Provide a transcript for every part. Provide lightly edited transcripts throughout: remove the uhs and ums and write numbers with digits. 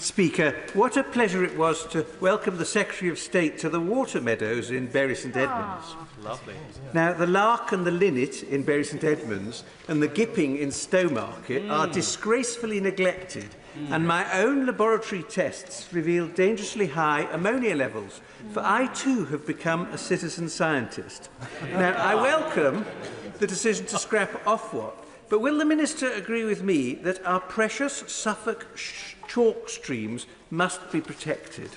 Speaker, what a pleasure it was to welcome the Secretary of State to the water meadows in Bury St Edmunds. Lovely. Now, the lark and the linnet in Bury St Edmunds and the gipping in Stowmarket are disgracefully neglected, and my own laboratory tests revealed dangerously high ammonia levels, for I too have become a citizen scientist. Now, I welcome the decision to scrap Ofwat, but will the Minister agree with me that our precious Suffolk chalk streams must be protected?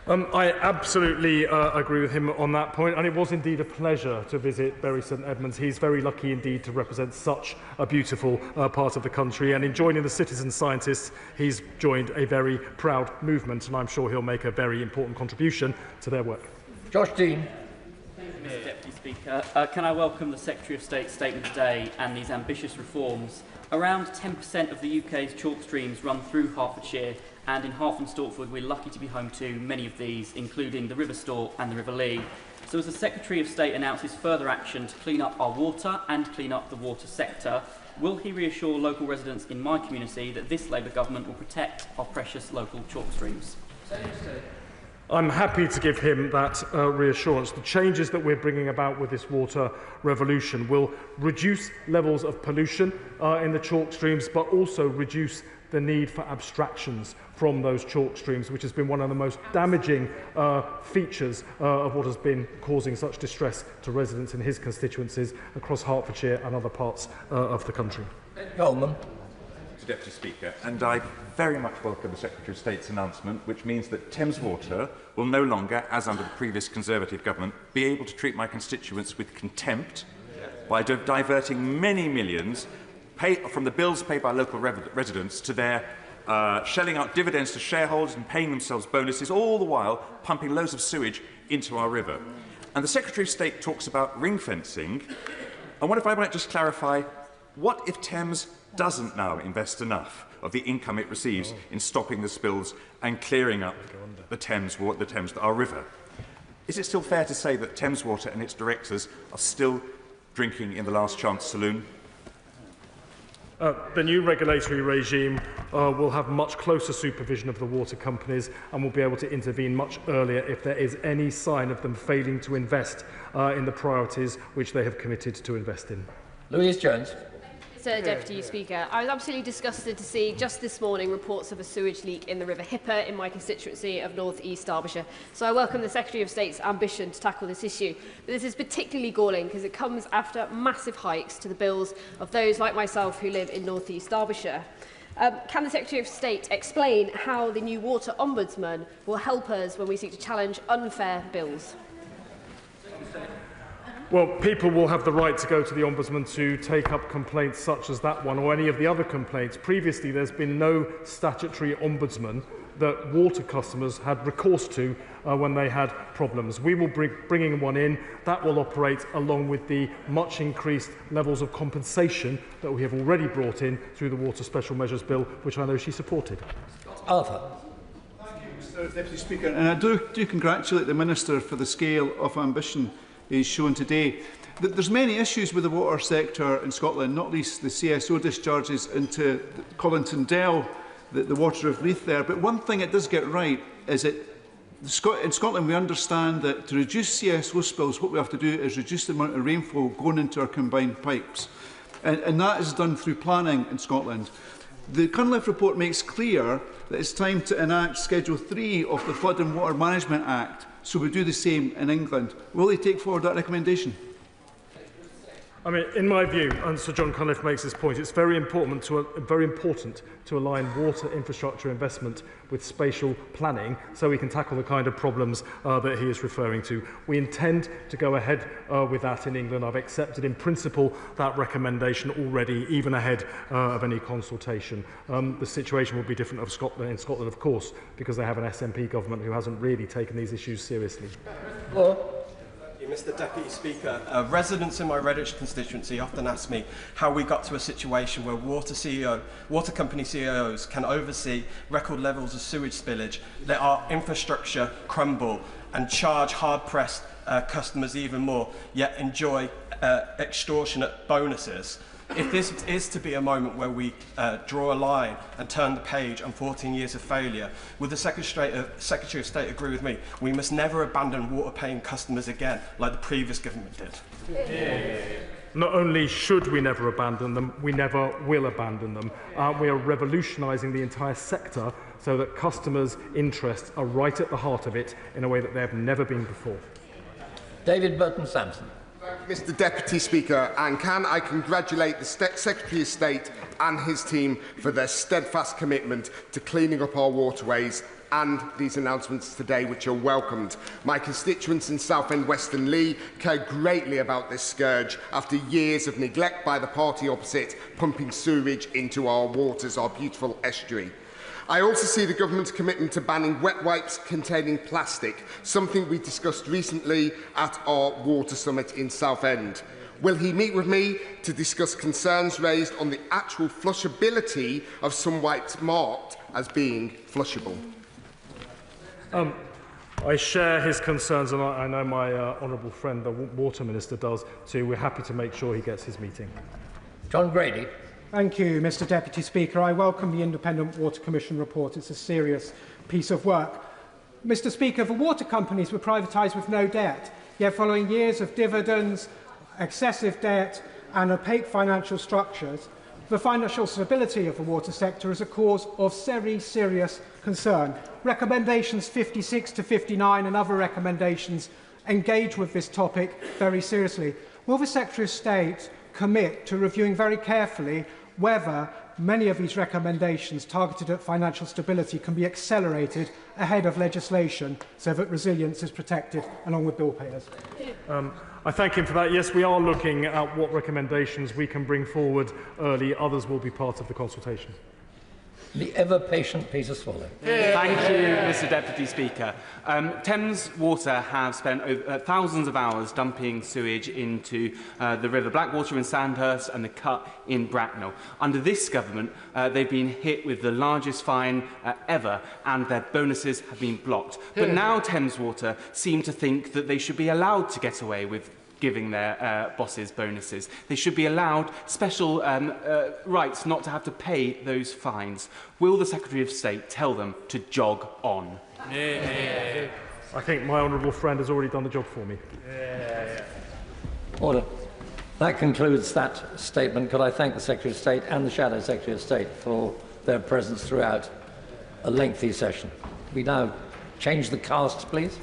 I absolutely agree with him on that point, and it was indeed a pleasure to visit Bury St Edmunds. He's very lucky indeed to represent such a beautiful part of the country, and in joining the citizen scientists, he's joined a very proud movement, and I'm sure he'll make a very important contribution to their work. Josh Dean. Mr Deputy Speaker, can I welcome the Secretary of State's statement today and these ambitious reforms? Around 10% of the UK's chalk streams run through Hertfordshire, and in Harth and Stortford we're lucky to be home to many of these, including the River Stort and the River Lee. So as the Secretary of State announces further action to clean up our water and clean up the water sector, will he reassure local residents in my community that this Labour government will protect our precious local chalk streams? I'm happy to give him that reassurance. The changes that we're bringing about with this water revolution will reduce levels of pollution in the chalk streams, but also reduce the need for abstractions from those chalk streams, which has been one of the most damaging features of what has been causing such distress to residents in his constituencies across Hertfordshire and other parts of the country. Coleman. Deputy Speaker, and I very much welcome the Secretary of State's announcement, which means that Thames Water will no longer, as under the previous Conservative government, be able to treat my constituents with contempt by diverting many millions from the bills paid by local residents to their shelling out dividends to shareholders and paying themselves bonuses, all the while pumping loads of sewage into our river. And the Secretary of State talks about ring fencing. I wonder if I might just clarify, what if Thames doesn't now invest enough of the income it receives in stopping the spills and clearing up the Thames, our river? Is it still fair to say that Thames Water and its directors are still drinking in the last chance saloon? The new regulatory regime will have much closer supervision of the water companies and will be able to intervene much earlier if there is any sign of them failing to invest in the priorities which they have committed to invest in. Louise Jones. Mr Deputy Speaker, I was absolutely disgusted to see just this morning reports of a sewage leak in the River Hipper in my constituency of North East Derbyshire. So I welcome the Secretary of State's ambition to tackle this issue. But this is particularly galling because it comes after massive hikes to the bills of those like myself who live in North East Derbyshire. Can the Secretary of State explain how the new Water Ombudsman will help us when we seek to challenge unfair bills? Well, people will have the right to go to the Ombudsman to take up complaints such as that one or any of the other complaints. Previously, there's been no statutory Ombudsman that water customers had recourse to when they had problems. We will be bringing one in that will operate along with the much increased levels of compensation that we have already brought in through the Water Special Measures Bill, which I know she supported. Arthur. Thank you, Mr Deputy Speaker. And I do congratulate the Minister for the scale of ambition is shown today. There's many issues with the water sector in Scotland, not least the CSO discharges into Collington Dell, the water of Leith there. But one thing it does get right is that in Scotland we understand that to reduce CSO spills, what we have to do is reduce the amount of rainfall going into our combined pipes. And that is done through planning in Scotland. The Cunliffe report makes clear that it's time to enact Schedule 3 of the Flood and Water Management Act, so we do the same in England. Will they take forward that recommendation? I mean, in my view, and Sir John Cunliffe makes this point, it's very important to align water infrastructure investment with spatial planning so we can tackle the kind of problems that he is referring to. We intend to go ahead with that in England. I've accepted in principle that recommendation already, even ahead of any consultation. The situation will be different in Scotland, of course, because they have an SNP government who hasn't really taken these issues seriously. Mr Deputy Speaker, residents in my Redditch constituency often ask me how we got to a situation where water company CEOs can oversee record levels of sewage spillage, let our infrastructure crumble and charge hard-pressed customers even more, yet enjoy extortionate bonuses. If this is to be a moment where we draw a line and turn the page on 14 years of failure, would the Secretary of State agree with me? We must never abandon water-paying customers again, like the previous government did. Yeah. Not only should we never abandon them, we never will abandon them. We are revolutionising the entire sector so that customers' interests are right at the heart of it in a way that they have never been before. David Burton-Sampson. Mr Deputy Speaker, and can I congratulate the Secretary of State and his team for their steadfast commitment to cleaning up our waterways and these announcements today, which are welcomed. My constituents in Southend Western Lee care greatly about this scourge after years of neglect by the party opposite pumping sewage into our waters, our beautiful estuary. I also see the government's commitment to banning wet wipes containing plastic, something we discussed recently at our water summit in Southend. Will he meet with me to discuss concerns raised on the actual flushability of some wipes marked as being flushable? I share his concerns, and I know my honourable friend, the Water Minister, does too. We're happy to make sure he gets his meeting. John Grady. Thank you, Mr Deputy Speaker. I welcome the Independent Water Commission report. It's a serious piece of work. Mr Speaker, the water companies were privatised with no debt, yet following years of dividends, excessive debt and opaque financial structures, the financial stability of the water sector is a cause of very serious concern. Recommendations 56 to 59 and other recommendations engage with this topic very seriously. Will the Secretary of State commit to reviewing very carefully whether many of these recommendations targeted at financial stability can be accelerated ahead of legislation so that resilience is protected along with bill payers? I thank him for that. Yes, we are looking at what recommendations we can bring forward early. Others will be part of the consultation. The ever-patient Peter Swallow. Thank you, Mr Deputy Speaker. Thames Water have spent thousands of hours dumping sewage into the River Blackwater in Sandhurst and the Cut in Bracknell. Under this government, they've been hit with the largest fine ever, and their bonuses have been blocked. But now Thames Water seem to think that they should be allowed to get away with giving their bosses bonuses. They should be allowed special rights not to have to pay those fines. Will the Secretary of State tell them to jog on? I think my honourable friend has already done the job for me. Order. That concludes that statement. Could I thank the Secretary of State and the Shadow Secretary of State for their presence throughout a lengthy session. We now change the casts, please.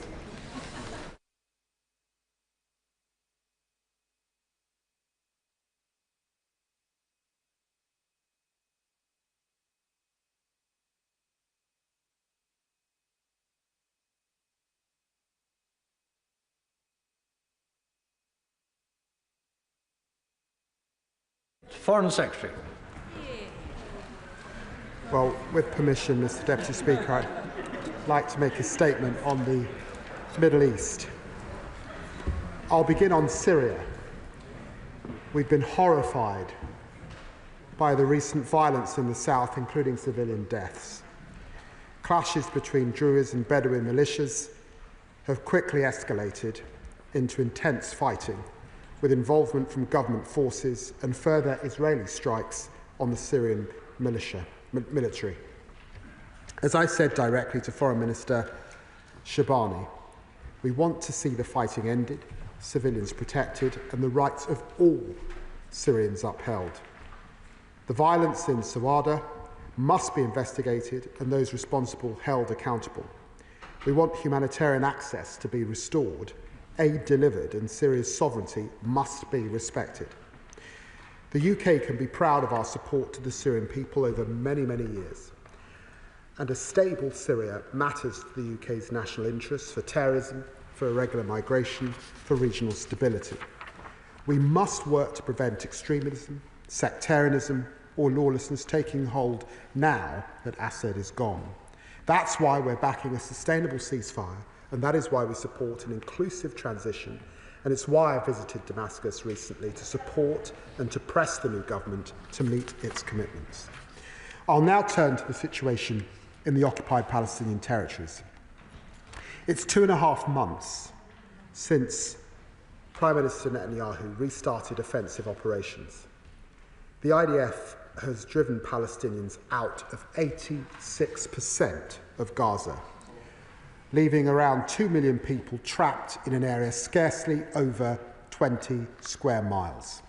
Foreign Secretary. Well, with permission, Mr Deputy Speaker, I'd like to make a statement on the Middle East. I'll begin on Syria. We've been horrified by the recent violence in the south, including civilian deaths. Clashes between Druze and Bedouin militias have quickly escalated into intense fighting, with involvement from government forces and further Israeli strikes on the Syrian military. As I said directly to Foreign Minister Shabani, we want to see the fighting ended, civilians protected, and the rights of all Syrians upheld. The violence in Sawada must be investigated and those responsible held accountable. We want humanitarian access to be restored, aid delivered, and Syria's sovereignty must be respected. The UK can be proud of our support to the Syrian people over many, many years. And a stable Syria matters to the UK's national interests for terrorism, for irregular migration, for regional stability. We must work to prevent extremism, sectarianism, or lawlessness taking hold now that Assad is gone. That's why we're backing a sustainable ceasefire, and that is why we support an inclusive transition, and it's why I visited Damascus recently to support and to press the new government to meet its commitments. I'll now turn to the situation in the occupied Palestinian territories. It's 2.5 months since Prime Minister Netanyahu restarted offensive operations. The IDF has driven Palestinians out of 86% of Gaza, leaving around 2 million people trapped in an area scarcely over 20 square miles.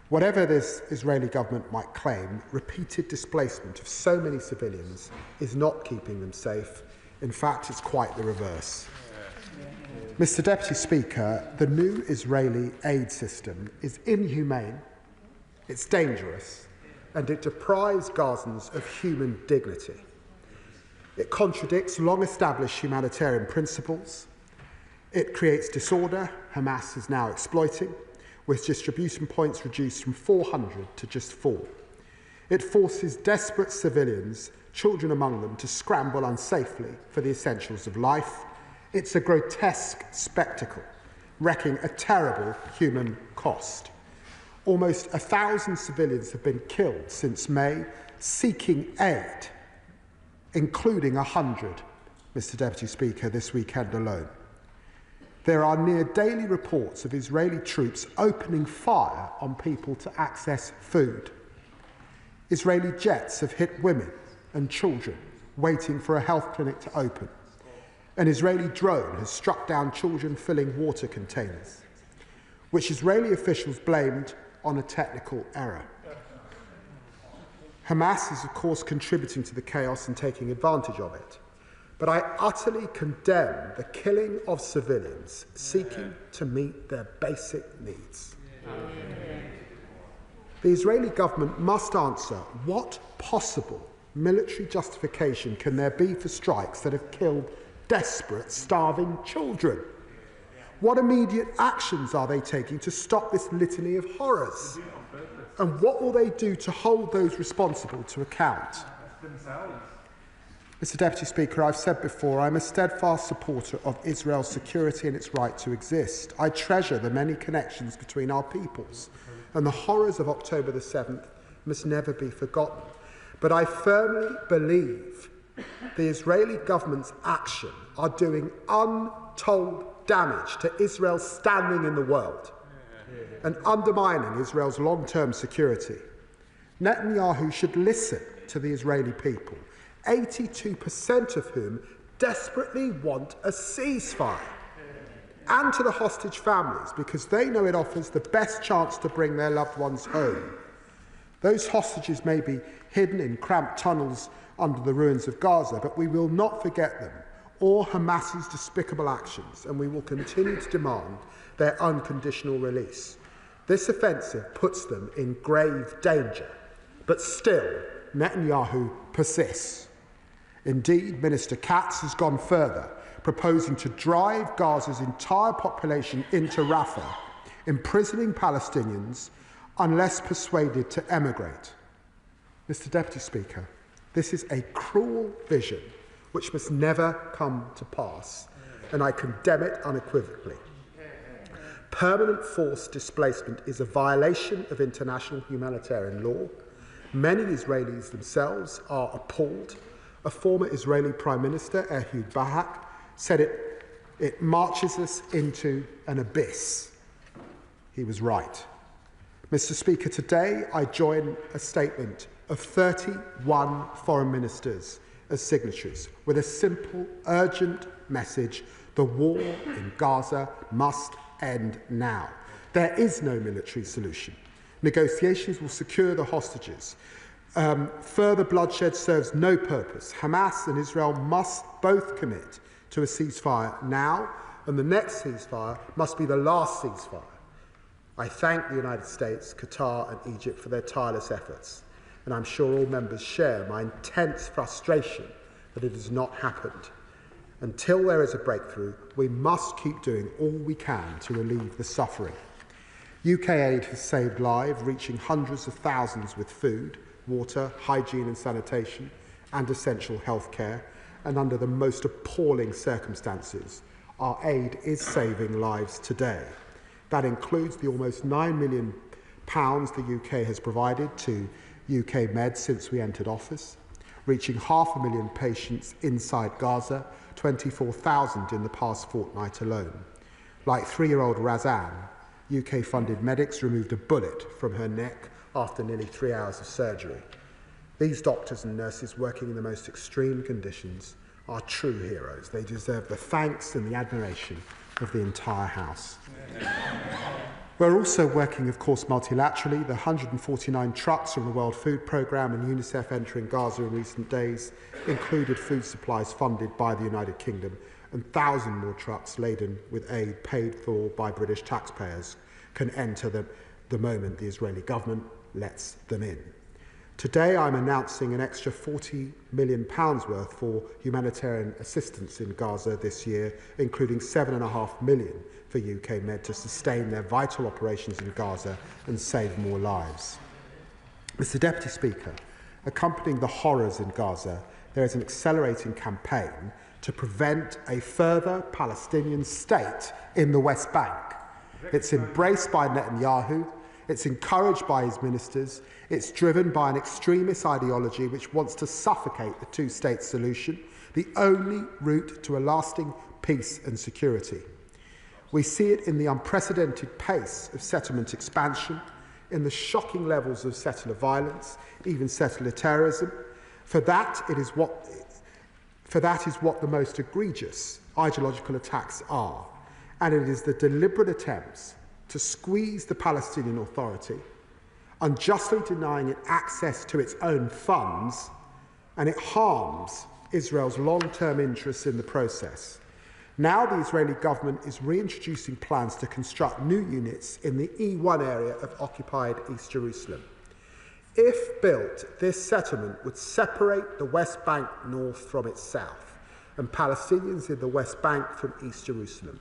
Whatever this Israeli government might claim, repeated displacement of so many civilians is not keeping them safe. In fact, it's quite the reverse. Mr. Deputy Speaker, the new Israeli aid system is inhumane, it's dangerous, and it deprives Gazans of human dignity. It contradicts long-established humanitarian principles. It creates disorder Hamas is now exploiting, with distribution points reduced from 400 to just 4. It forces desperate civilians, children among them, to scramble unsafely for the essentials of life. It's a grotesque spectacle, wrecking a terrible human cost. Almost 1,000 civilians have been killed since May, seeking aid, including 100, Mr. Deputy Speaker, this weekend alone. There are near daily reports of Israeli troops opening fire on people to access food. Israeli jets have hit women and children waiting for a health clinic to open. An Israeli drone has struck down children filling water containers, which Israeli officials blamed on a technical error. Hamas is, of course, contributing to the chaos and taking advantage of it. But I utterly condemn the killing of civilians seeking to meet their basic needs. The Israeli government must answer what possible military justification can there be for strikes that have killed desperate, starving children? What immediate actions are they taking to stop this litany of horrors? And what will they do to hold those responsible to account? Mr. Deputy Speaker, I've said before, I'm a steadfast supporter of Israel's security and its right to exist. I treasure the many connections between our peoples, and the horrors of October the 7th must never be forgotten. But I firmly believe the Israeli government's action are doing untold damage to Israel's standing in the world and undermining Israel's long-term security. Netanyahu should listen to the Israeli people, 82% of whom desperately want a ceasefire, and to the hostage families, because they know it offers the best chance to bring their loved ones home. Those hostages may be hidden in cramped tunnels under the ruins of Gaza, but we will not forget them or Hamas's despicable actions, and we will continue to demand their unconditional release. This offensive puts them in grave danger, but still Netanyahu persists. Indeed, Minister Katz has gone further, proposing to drive Gaza's entire population into Rafah, imprisoning Palestinians unless persuaded to emigrate. Mr. Deputy Speaker, this is a cruel vision which must never come to pass, and I condemn it unequivocally. Permanent forced displacement is a violation of international humanitarian law. Many Israelis themselves are appalled. A former Israeli Prime Minister, Ehud Barak, said it marches us into an abyss. He was right. Mr. Speaker, today I join a statement of 31 foreign ministers as signatories with a simple, urgent message: the war in Gaza must end now. There is no military solution. Negotiations will secure the hostages. Further bloodshed serves no purpose. Hamas and Israel must both commit to a ceasefire now, and the next ceasefire must be the last ceasefire. I thank the United States, Qatar and Egypt for their tireless efforts, and I'm sure all members share my intense frustration that it has not happened. Until there is a breakthrough, we must keep doing all we can to relieve the suffering. UK aid has saved lives, reaching hundreds of thousands with food, water, hygiene and sanitation, and essential health care. And under the most appalling circumstances, our aid is saving lives today. That includes the almost £9 million the UK has provided to UK Med since we entered office, reaching 500,000 patients inside Gaza, 24,000 in the past fortnight alone. Like 3-year-old Razan, UK-funded medics removed a bullet from her neck after nearly 3 hours of surgery. These doctors and nurses working in the most extreme conditions are true heroes. They deserve the thanks and the admiration of the entire House. We're also working, of course, multilaterally. The 149 trucks from the World Food Programme and UNICEF entering Gaza in recent days included food supplies funded by the United Kingdom, and 1,000 more trucks laden with aid paid for by British taxpayers can enter the moment the Israeli government lets them in. Today I'm announcing an extra £40 million worth for humanitarian assistance in Gaza this year, including £7.5 million for UK Med to sustain their vital operations in Gaza and save more lives. Mr. Deputy Speaker, accompanying the horrors in Gaza, there is an accelerating campaign to prevent a further Palestinian state in the West Bank. It's embraced by Netanyahu. It's encouraged by his ministers. It's driven by an extremist ideology which wants to suffocate the two-state solution, the only route to a lasting peace and security. We see it in the unprecedented pace of settlement expansion, in the shocking levels of settler violence, even settler terrorism. For that is what the most egregious ideological attacks are, and it is the deliberate attempts to squeeze the Palestinian Authority, unjustly denying it access to its own funds, and it harms Israel's long-term interests in the process. Now the Israeli government is reintroducing plans to construct new units in the E1 area of occupied East Jerusalem. If built, this settlement would separate the West Bank north from its south, and Palestinians in the West Bank from East Jerusalem.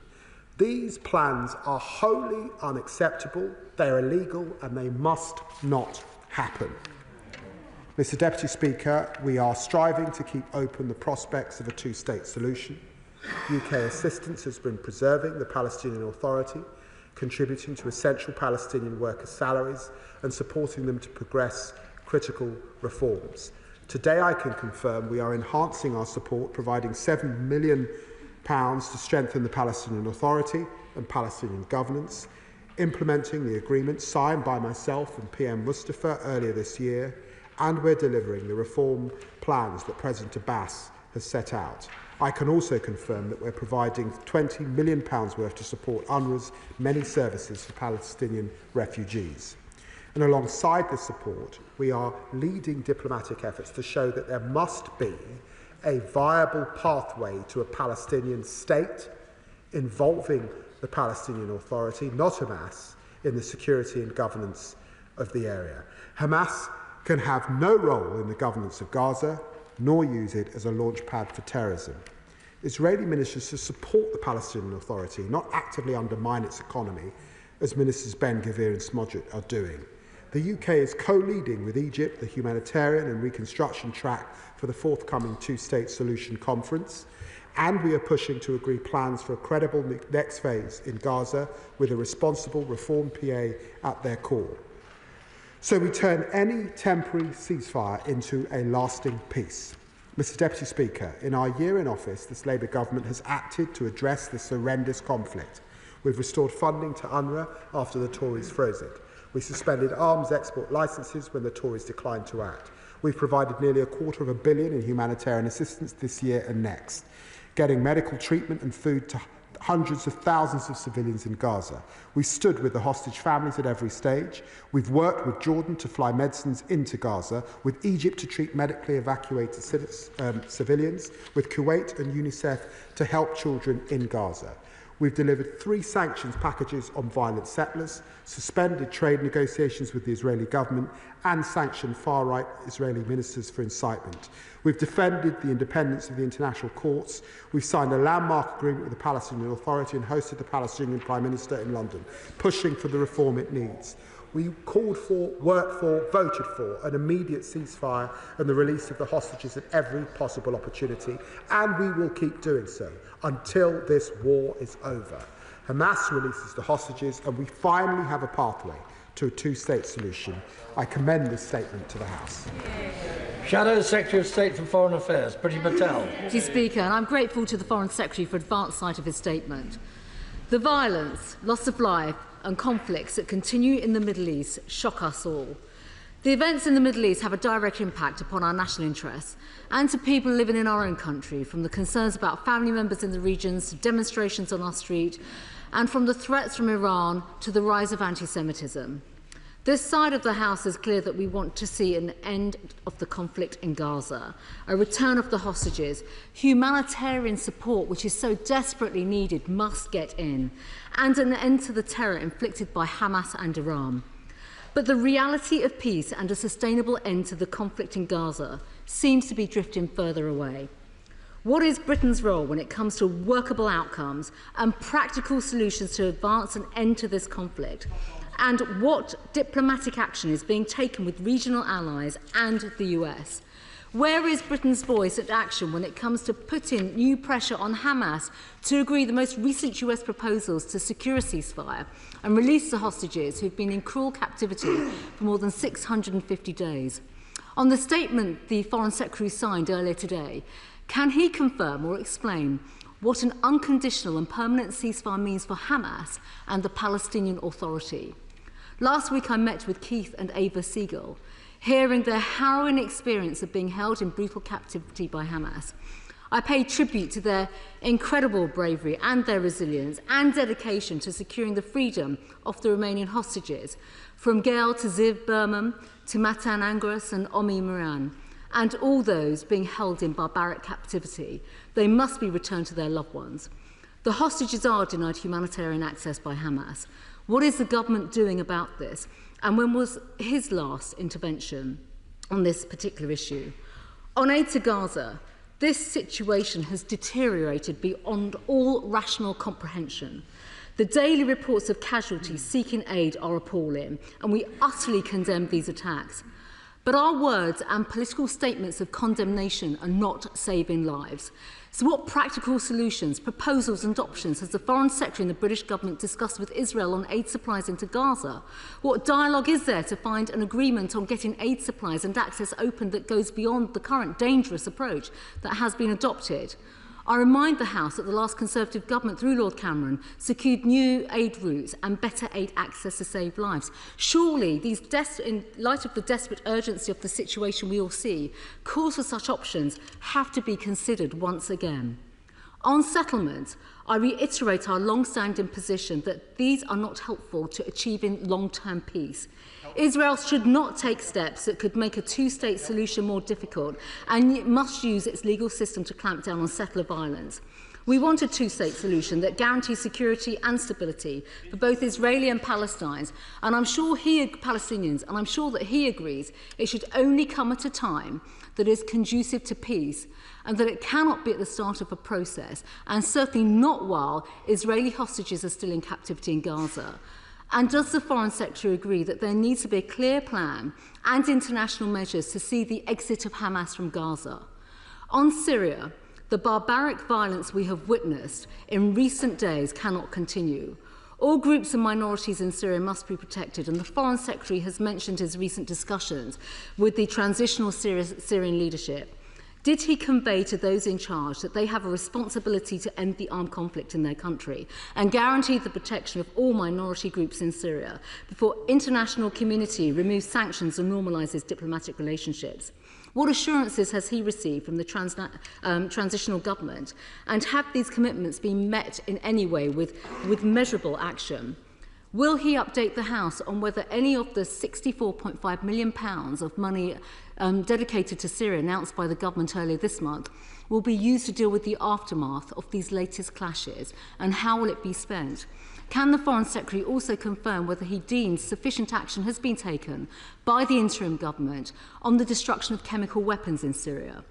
These plans are wholly unacceptable, they are illegal, and they must not happen. Mr. Deputy Speaker, we are striving to keep open the prospects of a two-state solution. UK assistance has been preserving the Palestinian Authority, contributing to essential Palestinian workers' salaries and supporting them to progress critical reforms. Today I can confirm we are enhancing our support, providing £7 million to strengthen the Palestinian Authority and Palestinian governance, implementing the agreement signed by myself and PM Mustafa earlier this year, and we're delivering the reform plans that President Abbas has set out. I can also confirm that we're providing £20 million worth to support UNRWA's many services for Palestinian refugees. And alongside this support, we are leading diplomatic efforts to show that there must be a viable pathway to a Palestinian state involving the Palestinian Authority, not Hamas, in the security and governance of the area. Hamas can have no role in the governance of Gaza, nor use it as a launchpad for terrorism. Israeli ministers should support the Palestinian Authority, not actively undermine its economy, as Ministers Ben-Gvir and Smodrit are doing. The UK is co-leading with Egypt the humanitarian and reconstruction track for the forthcoming two-state solution conference, and we are pushing to agree plans for a credible next phase in Gaza with a responsible reform PA at their core. So we turn any temporary ceasefire into a lasting peace. Mr. Deputy Speaker, in our year in office, this Labour government has acted to address this horrendous conflict. We've restored funding to UNRWA after the Tories froze it. We suspended arms export licences when the Tories declined to act. We've provided nearly £250 million in humanitarian assistance this year and next, getting medical treatment and food to hundreds of thousands of civilians in Gaza. We stood with the hostage families at every stage. We've worked with Jordan to fly medicines into Gaza, with Egypt to treat medically evacuated civilians, with Kuwait and UNICEF to help children in Gaza. We've delivered 3 sanctions packages on violent settlers, suspended trade negotiations with the Israeli government, and sanctioned far-right Israeli ministers for incitement. We've defended the independence of the international courts. We've signed a landmark agreement with the Palestinian Authority and hosted the Palestinian Prime Minister in London, pushing for the reform it needs. We called for, worked for, voted for an immediate ceasefire and the release of the hostages at every possible opportunity, and we will keep doing so until this war is over. Hamas releases the hostages and we finally have a pathway to a two-state solution. I commend this statement to the House. Shadow Secretary of State for Foreign Affairs, Priti Patel. Mr. Speaker, and I'm grateful to the Foreign Secretary for advance sight of his statement. The violence, loss of life and conflicts that continue in the Middle East shock us all. The events in the Middle East have a direct impact upon our national interests and to people living in our own country, from the concerns about family members in the regions to demonstrations on our street, and from the threats from Iran to the rise of anti-Semitism. This side of the House is clear that we want to see an end of the conflict in Gaza, a return of the hostages. Humanitarian support, which is so desperately needed, must get in, and an end to the terror inflicted by Hamas and Iran. But the reality of peace and a sustainable end to the conflict in Gaza seems to be drifting further away. What is Britain's role when it comes to workable outcomes and practical solutions to advance an end to this conflict? And what diplomatic action is being taken with regional allies and the US? Where is Britain's voice and action when it comes to putting new pressure on Hamas to agree the most recent US proposals to secure a ceasefire and release the hostages who've been in cruel captivity for more than 650 days? On the statement the Foreign Secretary signed earlier today, can he confirm or explain what an unconditional and permanent ceasefire means for Hamas and the Palestinian Authority? Last week I met with Keith and Ava Siegel, hearing their harrowing experience of being held in brutal captivity by Hamas. I paid tribute to their incredible bravery and their resilience and dedication to securing the freedom of the Romanian hostages, from Gail to Ziv Berman to Matan Angras and Omi Moran, and all those being held in barbaric captivity. They must be returned to their loved ones. The hostages are denied humanitarian access by Hamas. What is the government doing about this? And when was his last intervention on this particular issue? On aid to Gaza, this situation has deteriorated beyond all rational comprehension. The daily reports of casualties seeking aid are appalling, and we utterly condemn these attacks. But our words and political statements of condemnation are not saving lives. So what practical solutions, proposals and options has the Foreign Secretary and the British government discussed with Israel on aid supplies into Gaza? What dialogue is there to find an agreement on getting aid supplies and access open that goes beyond the current dangerous approach that has been adopted? I remind the House that the last Conservative government, through Lord Cameron, secured new aid routes and better aid access to save lives. Surely, in light of the desperate urgency of the situation we all see, calls for such options have to be considered once again. On settlement, I reiterate our long-standing position that these are not helpful to achieving long-term peace. Israel should not take steps that could make a two-state solution more difficult, and it must use its legal system to clamp down on settler violence. We want a two-state solution that guarantees security and stability for both Israeli and Palestinians, and Palestinians, and I'm sure that he agrees it should only come at a time that is conducive to peace, and that it cannot be at the start of a process, and certainly not while Israeli hostages are still in captivity in Gaza. And does the Foreign Secretary agree that there needs to be a clear plan and international measures to see the exit of Hamas from Gaza? On Syria, the barbaric violence we have witnessed in recent days cannot continue. All groups and minorities in Syria must be protected, and the Foreign Secretary has mentioned his recent discussions with the transitional Syrian leadership. Did he convey to those in charge that they have a responsibility to end the armed conflict in their country and guarantee the protection of all minority groups in Syria before international community removes sanctions and normalises diplomatic relationships? What assurances has he received from the transitional government, and have these commitments been met in any way with measurable action? Will he update the House on whether any of the £64.5 million of money dedicated to Syria announced by the government earlier this month will be used to deal with the aftermath of these latest clashes, and how will it be spent? Can the Foreign Secretary also confirm whether he deems sufficient action has been taken by the interim government on the destruction of chemical weapons in Syria?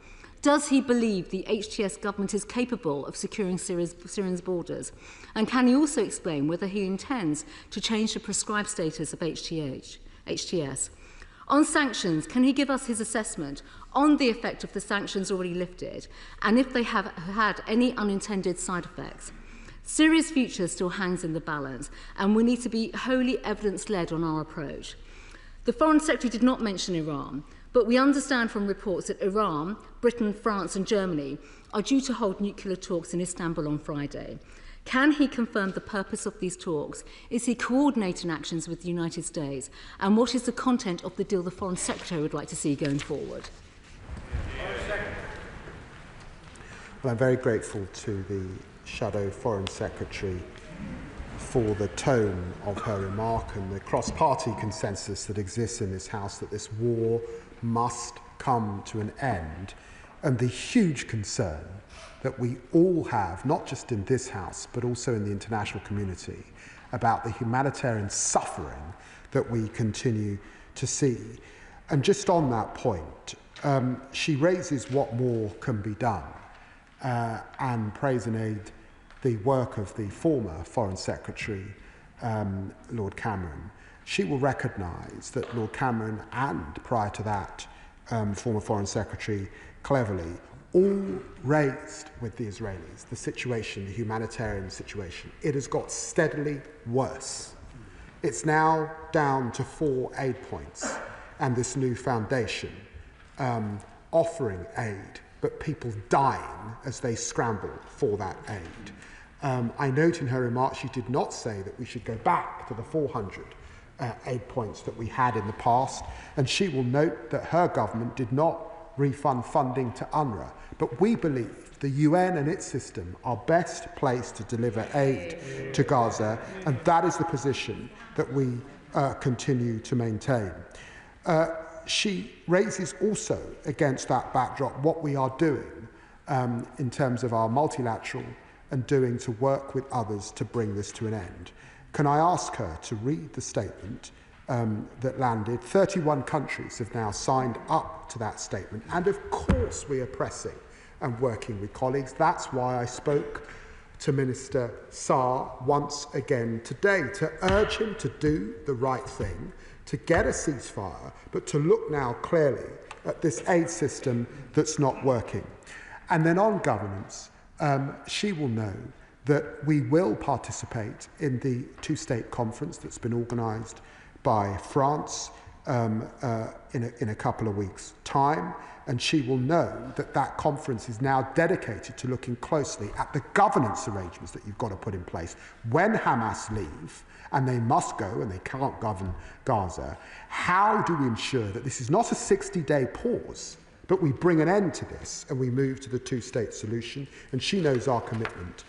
Does he believe the HTS government is capable of securing Syria's borders? And can he also explain whether he intends to change the prescribed status of HTS? On sanctions, can he give us his assessment on the effect of the sanctions already lifted, and if they have had any unintended side effects? Syria's future still hangs in the balance, and we need to be wholly evidence-led on our approach. The Foreign Secretary did not mention Iran, but we understand from reports that Iran, Britain, France and Germany are due to hold nuclear talks in Istanbul on Friday. Can he confirm the purpose of these talks? Is he coordinating actions with the United States? And what is the content of the deal the Foreign Secretary would like to see going forward? Well, I'm very grateful to the Shadow Foreign Secretary for the tone of her remark and the cross-party consensus that exists in this House that this war must come to an end, and the huge concern that we all have, not just in this House, but also in the international community, about the humanitarian suffering that we continue to see. And just on that point, she raises what more can be done and praise and aid the work of the former Foreign Secretary, Lord Cameron. She will recognise that Lord Cameron and, prior to that, former Foreign Secretary Cleverly, all raised with the Israelis the situation, the humanitarian situation. It has got steadily worse. It's now down to 4 aid points and this new foundation offering aid, but people dying as they scramble for that aid. I note in her remarks she did not say that we should go back to the 400 aid points that we had in the past, and she will note that her government did not refund funding to UNRWA. But we believe the UN and its system are best placed to deliver aid to Gaza, and that is the position that we continue to maintain. She raises also, against that backdrop, what we are doing in terms of our multilateral and doing to work with others to bring this to an end. Can I ask her to read the statement that landed? 31 countries have now signed up to that statement, and of course we are pressing and working with colleagues. That's why I spoke to Minister Saar once again today, to urge him to do the right thing, to get a ceasefire, but to look now clearly at this aid system that's not working. And then on governance, she will know that we will participate in the two-state conference that's been organised by France in a couple of weeks' time, and she will know that that conference is now dedicated to looking closely at the governance arrangements that you've got to put in place. When Hamas leave, and they must go and they can't govern Gaza, how do we ensure that this is not a 60-day pause, but we bring an end to this and we move to the two-state solution? And she knows our commitment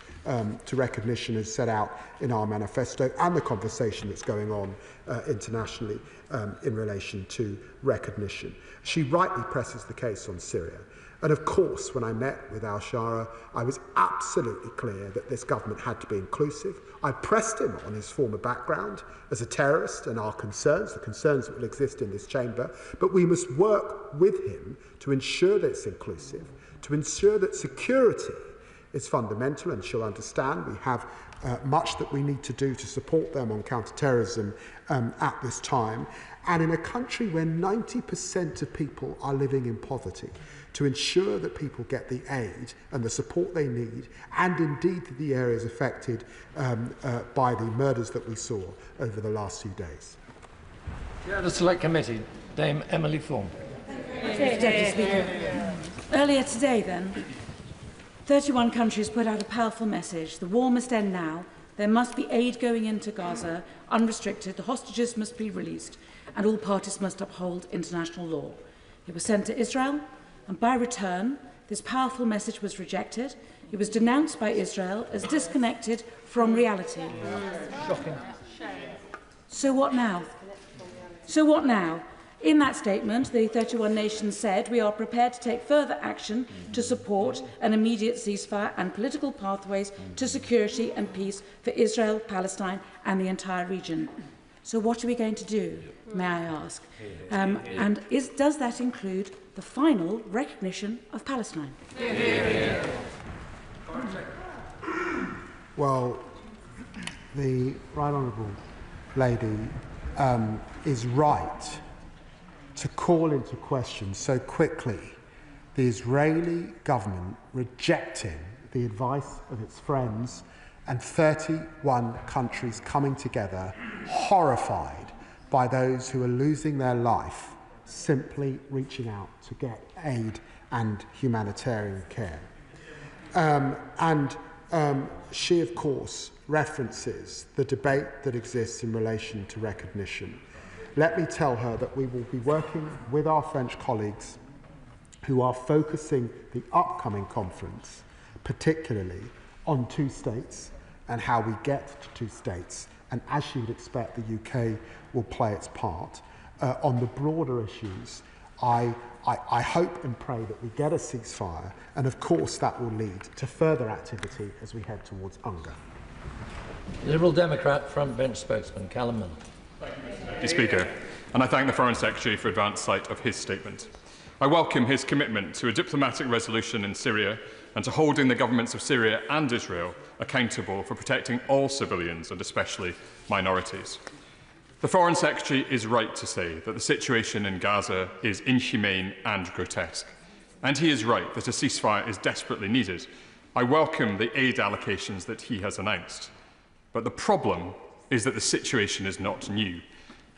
to recognition as set out in our manifesto, and the conversation that's going on internationally in relation to recognition. She rightly presses the case on Syria. And of course, when I met with al-Shara, I was absolutely clear that this government had to be inclusive. I pressed him on his former background as a terrorist and our concerns, the concerns that will exist in this chamber, but we must work with him to ensure that it's inclusive, to ensure that security is fundamental, and she'll understand we have much that we need to do to support them on counter-terrorism at this time. And in a country where 90% of people are living in poverty, to ensure that people get the aid and the support they need, and indeed the areas affected by the murders that we saw over the last few days. The Select Committee, Dame Emily Thorne. Mr. Deputy Speaker, earlier today then, 31 countries put out a powerful message. The war must end now. There must be aid going into Gaza, unrestricted. The hostages must be released, and all parties must uphold international law. It was sent to Israel, and by return, this powerful message was rejected. It was denounced by Israel as disconnected from reality. Shocking. So what now? So what now? In that statement, the 31 nations said we are prepared to take further action to support an immediate ceasefire and political pathways to security and peace for Israel, Palestine and the entire region. So what are we going to do, may I ask? And does that include the final recognition of Palestine? Well, the Right Honourable Lady is right to call into question so quickly the Israeli government rejecting the advice of its friends and 31 countries coming together, horrified by those who are losing their life simply reaching out to get aid and humanitarian care. And she, of course, references the debate that exists in relation to recognition. Let me tell her that we will be working with our French colleagues who are focusing the upcoming conference particularly on two states and how we get to two states. And as you would expect, the UK will play its part. On the broader issues, I hope and pray that we get a ceasefire, and of course that will lead to further activity as we head towards UNGA. Liberal Democrat frontbench spokesman Callum Miller. Thank you, Speaker, and I thank the Foreign Secretary for advance sight of his statement. I welcome his commitment to a diplomatic resolution in Syria and to holding the governments of Syria and Israel accountable for protecting all civilians and especially minorities. The Foreign Secretary is right to say that the situation in Gaza is inhumane and grotesque, and he is right that a ceasefire is desperately needed. I welcome the aid allocations that he has announced. But the problem is that the situation is not new,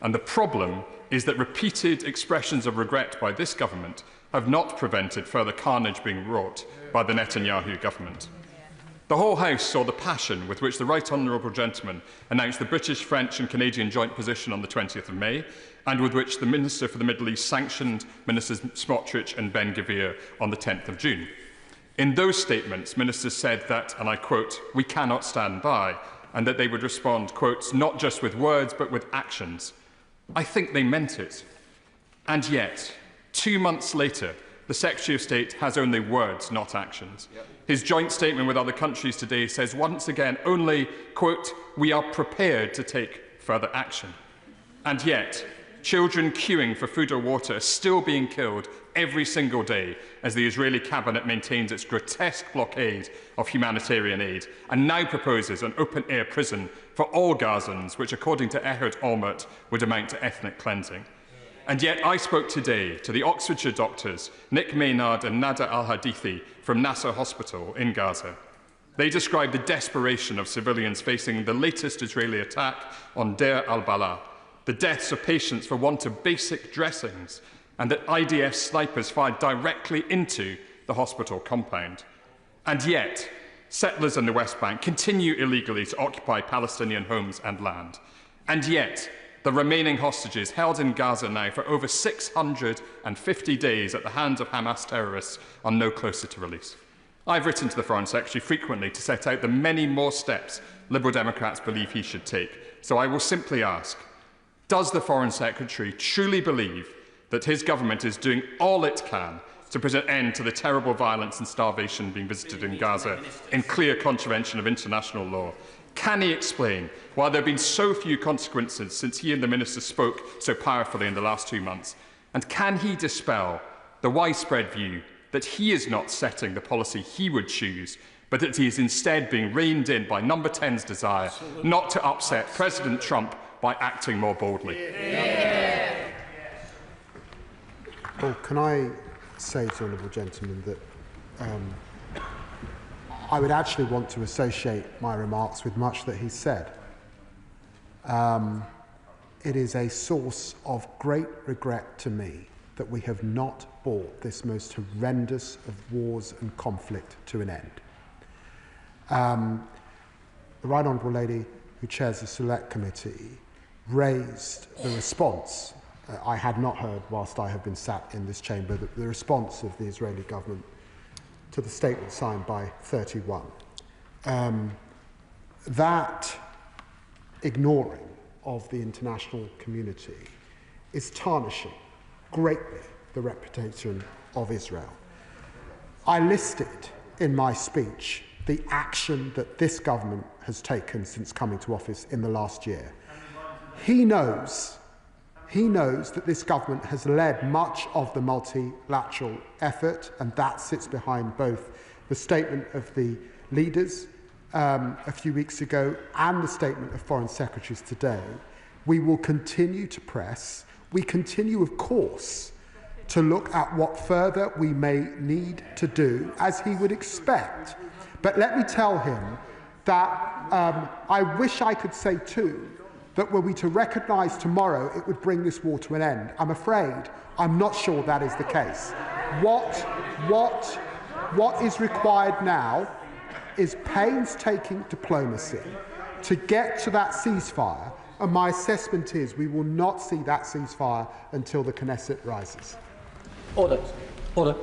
and the problem is that repeated expressions of regret by this government have not prevented further carnage being wrought by the Netanyahu government. The whole House saw the passion with which the Right Honourable Gentleman announced the British, French and Canadian joint position on the 20th of May, and with which the Minister for the Middle East sanctioned Ministers Smotrich and Ben-Gvir on the 10th of June. In those statements, ministers said that, and I quote, "we cannot stand by," and that they would respond, quote, "not just with words but with actions." I think they meant it. And yet, 2 months later, the Secretary of State has only words, not actions. His joint statement with other countries today says once again only, quote, "we are prepared to take further action." And yet, children queuing for food or water are still being killed every single day as the Israeli cabinet maintains its grotesque blockade of humanitarian aid and now proposes an open-air prison for all Gazans, which, according to Ehud Olmert, would amount to ethnic cleansing. And yet I spoke today to the Oxfordshire doctors, Nick Maynard and Nada Al-Hadithi from Nasser Hospital in Gaza. They described the desperation of civilians facing the latest Israeli attack on Deir al-Balah, the deaths of patients for want of basic dressings, and that IDF snipers fired directly into the hospital compound. And yet, settlers in the West Bank continue illegally to occupy Palestinian homes and land. And yet, the remaining hostages held in Gaza now for over 650 days at the hands of Hamas terrorists are no closer to release. I've written to the Foreign Secretary frequently to set out the many more steps Liberal Democrats believe he should take. So I will simply ask, does the Foreign Secretary truly believe that his government is doing all it can to put an end to the terrible violence and starvation being visited in Gaza in clear contravention of international law? Can he explain why there have been so few consequences since he and the minister spoke so powerfully in the last 2 months? And can he dispel the widespread view that he is not setting the policy he would choose, but that he is instead being reined in by Number 10's desire not to upset President Trump by acting more boldly? Well, can I say to the Honourable Gentleman that I would actually want to associate my remarks with much that he said. It is a source of great regret to me that we have not brought this most horrendous of wars and conflict to an end. The Right Honourable Lady who chairs the Select Committee raised the response I had not heard whilst I have been sat in this chamber, the response of the Israeli government to the statement signed by 31. That ignoring of the international community is tarnishing greatly the reputation of Israel. I listed in my speech the action that this government has taken since coming to office in the last year. He knows that this government has led much of the multilateral effort, and that sits behind both the statement of the leaders a few weeks ago and the statement of foreign secretaries today. We will continue to press. We continue, of course, to look at what further we may need to do, as he would expect. But let me tell him that I wish I could say too that were we to recognise tomorrow it would bring this war to an end. I'm afraid I'm not sure that is the case. What is required now is painstaking diplomacy to get to that ceasefire, and my assessment is we will not see that ceasefire until the Knesset rises. Order. Order.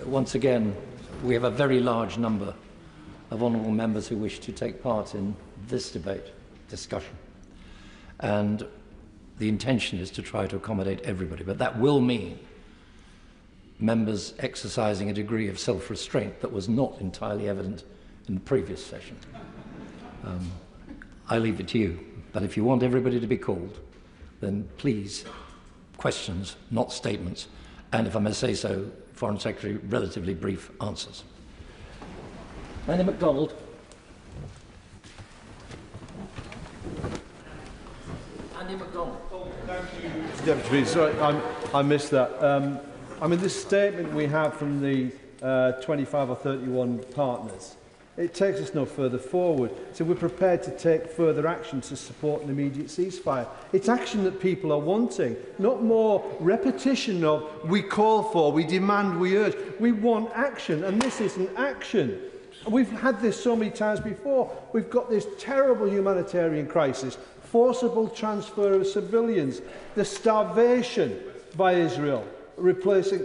Once again, we have a very large number of honourable members who wish to take part in this discussion. And the intention is to try to accommodate everybody, but that will mean members exercising a degree of self-restraint that was not entirely evident in the previous session. I leave it to you, but if you want everybody to be called, then please, questions, not statements, and if I may say so, Foreign Secretary, relatively brief answers. Andy MacDonald. Andy MacDonald. Thank you, Mr. Deputy Speaker. Sorry, I missed that. I mean, this statement we have from the 25 or 31 partners, it takes us no further forward. So we're prepared to take further action to support an immediate ceasefire. It's action that people are wanting, not more repetition of we call for, we demand, we urge. We want action, and this isn't action. We've had this so many times before. We've got this terrible humanitarian crisis, forcible transfer of civilians, the starvation by Israel, replacing.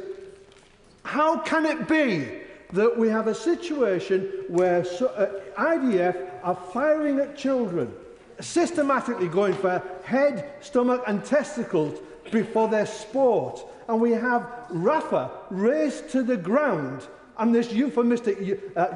How can it be that we have a situation where IDF are firing at children, systematically going for head, stomach and testicles before their sport, and we have Rafah razed to the ground and this euphemistic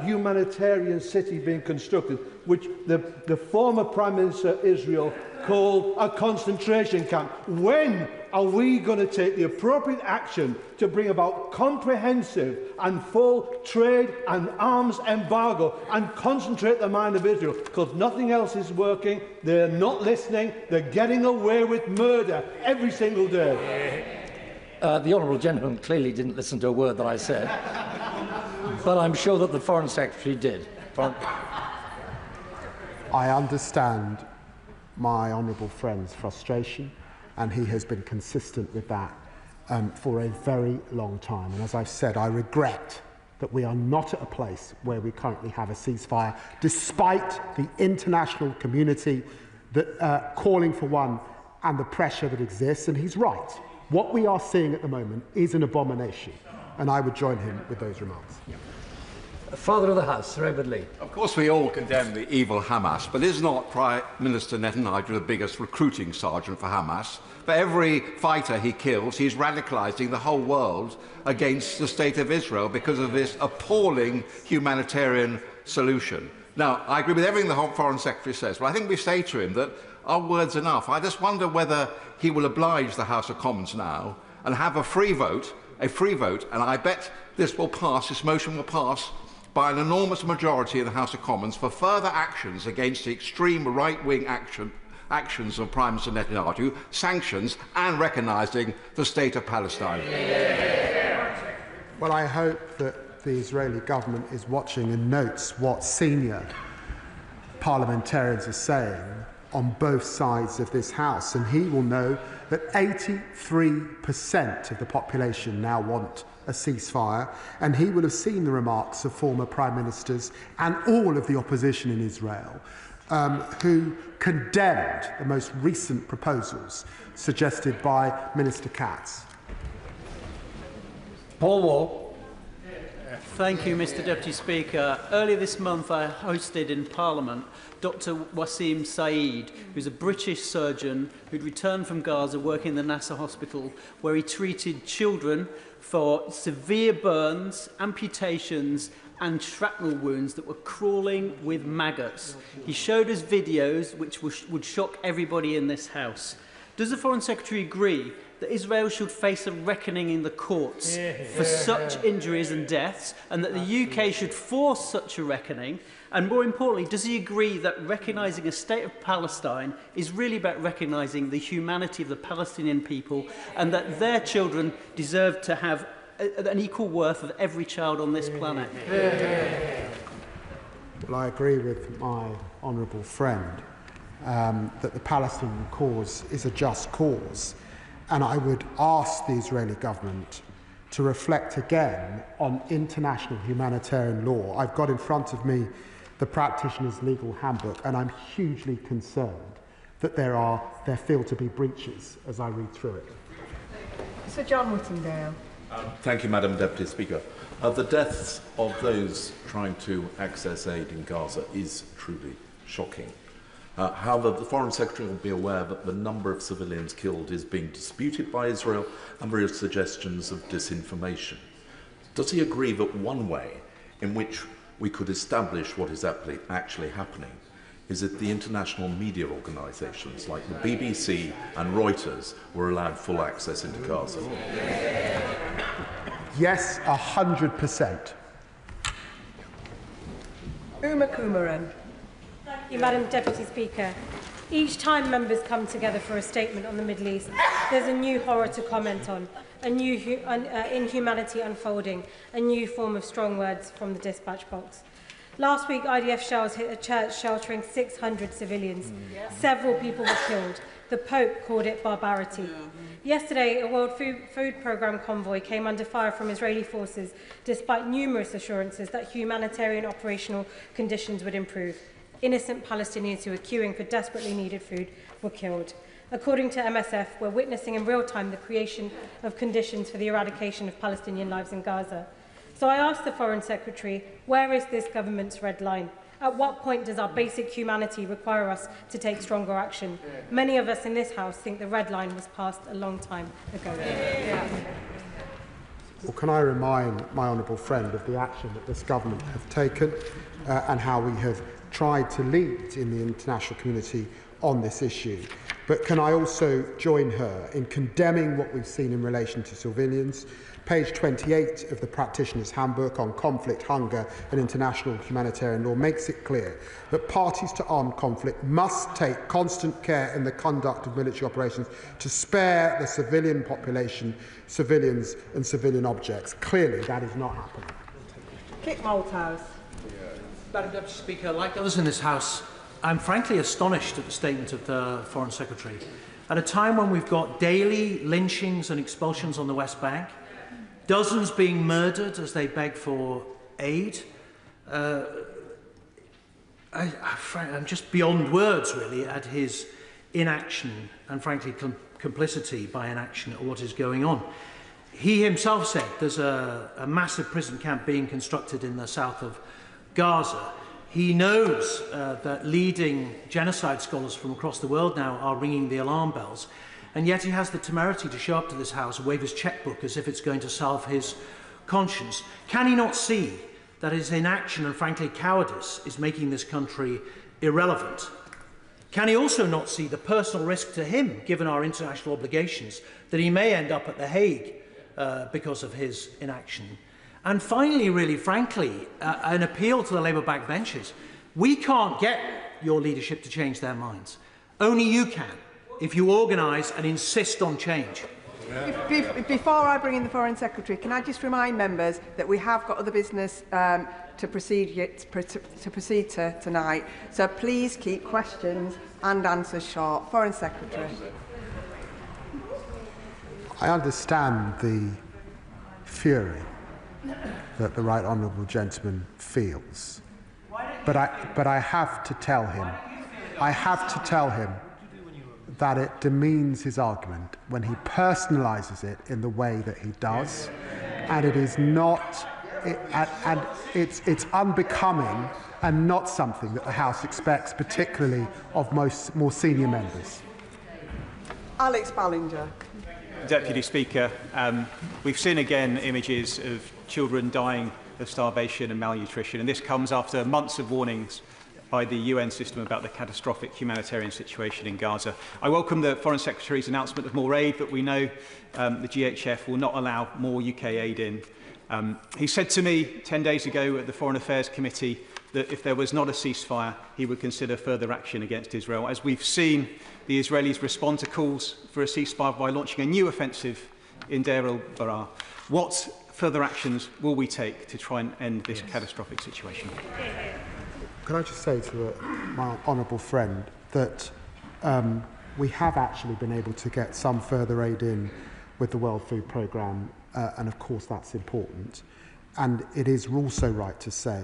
humanitarian city being constructed, which the former Prime Minister of Israel called a concentration camp? When are we going to take the appropriate action to bring about comprehensive and full trade and arms embargo and concentrate the mind of Israel? Because nothing else is working. They're not listening. They're getting away with murder every single day. The Honourable Gentleman clearly didn't listen to a word that I said, but I'm sure that the Foreign Secretary did. I understand my honourable friend's frustration, and he has been consistent with that for a very long time. And as I've said, I regret that we are not at a place where we currently have a ceasefire, despite the international community that, calling for one and the pressure that exists. And he's right. What we are seeing at the moment is an abomination, and I would join him with those remarks. Father of the House, Sir Edward Lee. Of course, we all condemn the evil Hamas, but is not Prime Minister Netanyahu the biggest recruiting sergeant for Hamas? For every fighter he kills, he's radicalising the whole world against the state of Israel because of this appalling humanitarian solution. Now, I agree with everything the Foreign Secretary says, but I think we say to him that our word's enough. I just wonder whether he will oblige the House of Commons now and have a free vote, and I bet this will pass, this motion will pass by an enormous majority in the House of Commons for further actions against the extreme right-wing actions of Prime Minister Netanyahu, sanctions and recognising the state of Palestine. Well, I hope that the Israeli government is watching and notes what senior parliamentarians are saying on both sides of this House, and he will know that 83% of the population now want a ceasefire, and he will have seen the remarks of former prime ministers and all of the opposition in Israel who condemned the most recent proposals suggested by Minister Katz. Paul Wall. Thank you, Mr. Deputy Speaker. Earlier this month, I hosted in Parliament Dr. Wasim Saeed, who's a British surgeon who'd returned from Gaza working in the Nasser hospital, where he treated children for severe burns, amputations and shrapnel wounds that were crawling with maggots. He showed us videos which would shock everybody in this House. Does the Foreign Secretary agree that Israel should face a reckoning in the courts for such injuries and deaths, and that the UK should force such a reckoning? And more importantly, does he agree that recognising a state of Palestine is really about recognising the humanity of the Palestinian people, and that their children deserve to have an equal worth of every child on this planet? Well, I agree with my honourable friend that the Palestinian cause is a just cause. And I would ask the Israeli government to reflect again on international humanitarian law. I've got in front of me the practitioner's legal handbook, and I'm hugely concerned that there feel to be breaches as I read through it. Sir John Whittingdale. Thank you, Madam Deputy Speaker. The deaths of those trying to access aid in Gaza is truly shocking. However, the Foreign Secretary will be aware that the number of civilians killed is being disputed by Israel and there are suggestions of disinformation. Does he agree that one way in which we could establish what is actually happening is that the international media organisations like the BBC and Reuters were allowed full access into Gaza? Yes, 100%. Uma Kumaran. Thank you, Madam Deputy Speaker. Each time members come together for a statement on the Middle East, there's a new horror to comment on, a new inhumanity unfolding, a new form of strong words from the dispatch box. Last week, IDF shells hit a church sheltering 600 civilians. Several people were killed. The Pope called it barbarity. Yesterday, a World Food Programme convoy came under fire from Israeli forces, despite numerous assurances that humanitarian operational conditions would improve. Innocent Palestinians who were queuing for desperately needed food were killed. According to MSF, we're witnessing in real time the creation of conditions for the eradication of Palestinian lives in Gaza. So I asked the Foreign Secretary, where is this government's red line? At what point does our basic humanity require us to take stronger action? Many of us in this House think the red line was passed a long time ago. Well, can I remind my honourable friend of the action that this government have taken and how we have tried to lead in the international community on this issue. But can I also join her in condemning what we've seen in relation to civilians? Page 28 of the Practitioner's Handbook on Conflict, Hunger and International Humanitarian Law makes it clear that parties to armed conflict must take constant care in the conduct of military operations to spare the civilian population, civilians and civilian objects. Clearly, that is not happening. Kit Malthouse. Madam Deputy Speaker, like others in this House, I'm frankly astonished at the statement of the Foreign Secretary. At a time when we've got daily lynchings and expulsions on the West Bank, dozens being murdered as they beg for aid, I'm just beyond words, really, at his inaction and, frankly, complicity by inaction at what is going on. He himself said there's a massive prison camp being constructed in the south of Gaza. He knows that leading genocide scholars from across the world now are ringing the alarm bells, and yet he has the temerity to show up to this House and wave his chequebook as if it's going to salve his conscience. Can he not see that his inaction and, frankly, cowardice is making this country irrelevant? Can he also not see the personal risk to him, given our international obligations, that he may end up at The Hague because of his inaction? And finally, really frankly, an appeal to the Labour backbenchers. We can't get your leadership to change their minds. Only you can, if you organise and insist on change. Before I bring in the Foreign Secretary, can I just remind members that we have got other business to proceed to tonight. So please keep questions and answers short. Foreign Secretary. I understand the fury that the right honourable gentleman feels, but I have to tell him, that it demeans his argument when he personalises it in the way that he does, and it is not, and it's unbecoming and not something that the House expects, particularly of more senior members. Alex Ballinger. Deputy Speaker, we've seen again images of children dying of starvation and malnutrition, and this comes after months of warnings by the UN system about the catastrophic humanitarian situation in Gaza. I welcome the Foreign Secretary's announcement of more aid, but we know the GHF will not allow more UK aid in. He said to me 10 days ago at the Foreign Affairs Committee that if there was not a ceasefire, he would consider further action against Israel. As we've seen, the Israelis respond to calls for a ceasefire by launching a new offensive in Deir el-Balah. What further actions will we take to try and end this catastrophic situation? Can I just say to my honourable friend that we have actually been able to get some further aid in with the World Food Programme and of course that's important. And it is also right to say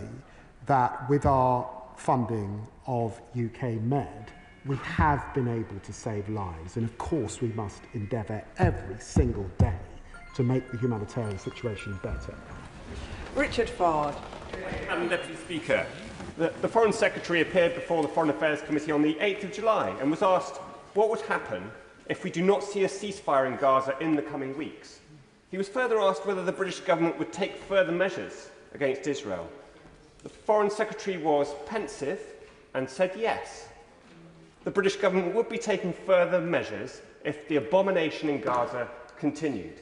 that with our funding of UK Med, we have been able to save lives, and of course we must endeavour every single day to make the humanitarian situation better. Richard Ford. Madam Deputy Speaker, the Foreign Secretary appeared before the Foreign Affairs Committee on the 8th of July and was asked what would happen if we do not see a ceasefire in Gaza in the coming weeks. He was further asked whether the British government would take further measures against Israel. The Foreign Secretary was pensive and said yes. The British government would be taking further measures if the abomination in Gaza continued.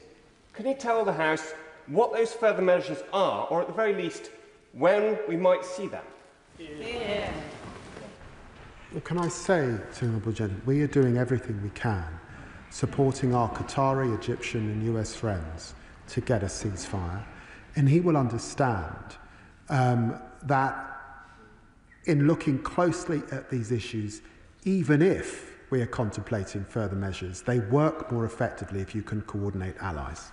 Can you tell the House what those further measures are, or at the very least, when we might see them? Yeah. Well, can I say to the Honourable Gentleman, we are doing everything we can, supporting our Qatari, Egyptian and US friends to get a ceasefire. And he will understand that in looking closely at these issues, even if we are contemplating further measures, they work more effectively if you can coordinate allies.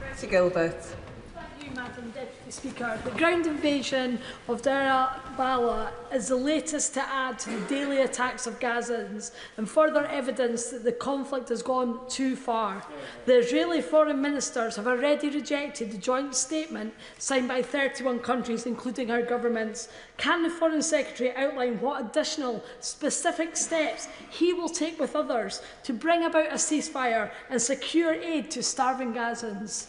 Tracy Gilbert. Thank you, Madam Deputy Speaker. The ground invasion of Deir al-Balah is the latest to add to the daily attacks of Gazans and further evidence that the conflict has gone too far. The Israeli foreign ministers have already rejected the joint statement signed by 31 countries, including our governments. Can the Foreign Secretary outline what additional specific steps he will take with others to bring about a ceasefire and secure aid to starving Gazans?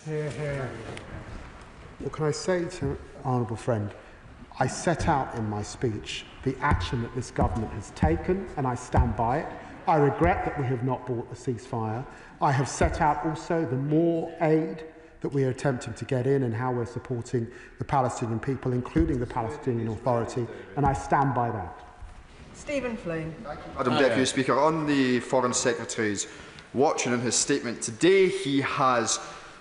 Well, can I say to Honourable Friend, I set out in my speech the action that this government has taken, and I stand by it. I regret that we have not brought the ceasefire. I have set out also the more aid that we are attempting to get in and how we're supporting the Palestinian people, including the Palestinian Authority, and I stand by that. Stephen Flynn. Madam Deputy Speaker, on the Foreign Secretary's watching in his statement today, he has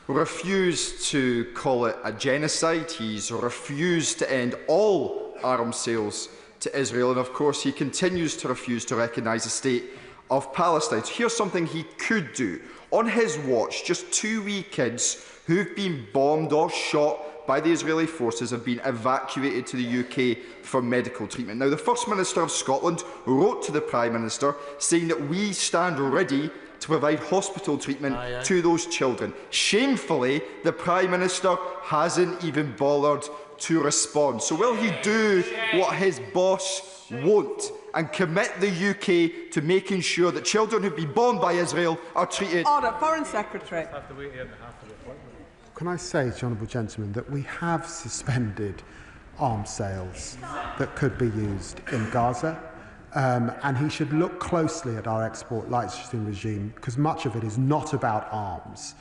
refused to call it a genocide. He's refused to end all arms sales to Israel, and of course he continues to refuse to recognise the state of Palestine. So here's something he could do. On his watch, just 2 wee kids who've been bombed or shot by the Israeli forces have been evacuated to the UK for medical treatment. Now, the First Minister of Scotland wrote to the Prime Minister saying that we stand ready to provide hospital treatment to those children. Shamefully, the Prime Minister hasn't even bothered to respond. So will he do what his boss won't and commit the UK to making sure that children who've been bombed by Israel are treated? Order, Foreign Secretary. Can I say to the Honourable Gentleman that we have suspended arms sales that could be used in Gaza? And he should look closely at our export licensing regime, because much of it is not about arms.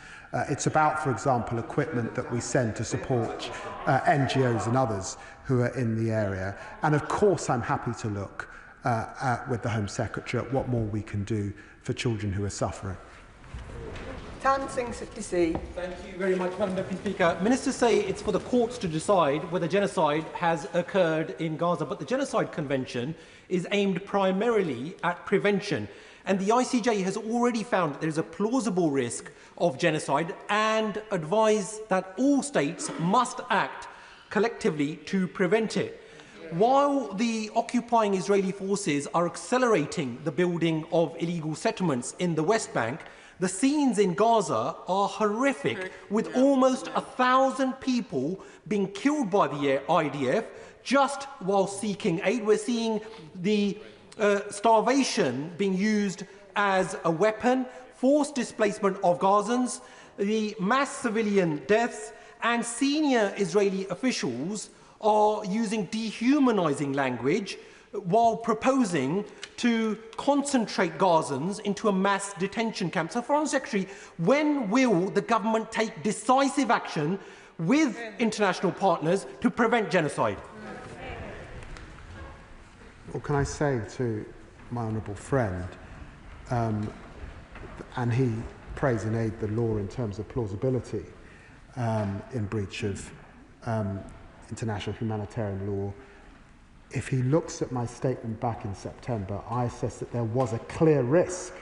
It's about, for example, equipment that we send to support NGOs and others who are in the area. And of course, I'm happy to look with the Home Secretary at what more we can do for children who are suffering. Tan Singh Sitty. Thank you very much, Madam Deputy Speaker. Ministers say it's for the courts to decide whether genocide has occurred in Gaza, but the Genocide Convention is aimed primarily at prevention. And the ICJ has already found that there is a plausible risk of genocide and advised that all states must act collectively to prevent it. While the occupying Israeli forces are accelerating the building of illegal settlements in the West Bank, the scenes in Gaza are horrific, with almost 1,000 people being killed by the IDF just while seeking aid. We're seeing the starvation being used as a weapon, forced displacement of Gazans, the mass civilian deaths, and senior Israeli officials are using dehumanizing language while proposing to concentrate Gazans into a mass detention camp. So, Foreign Secretary, when will the government take decisive action with international partners to prevent genocide? Well, can I say to my honourable friend, and he prays and aid the law in terms of plausibility in breach of international humanitarian law, if he looks at my statement back in September, I assess that there was a clear risk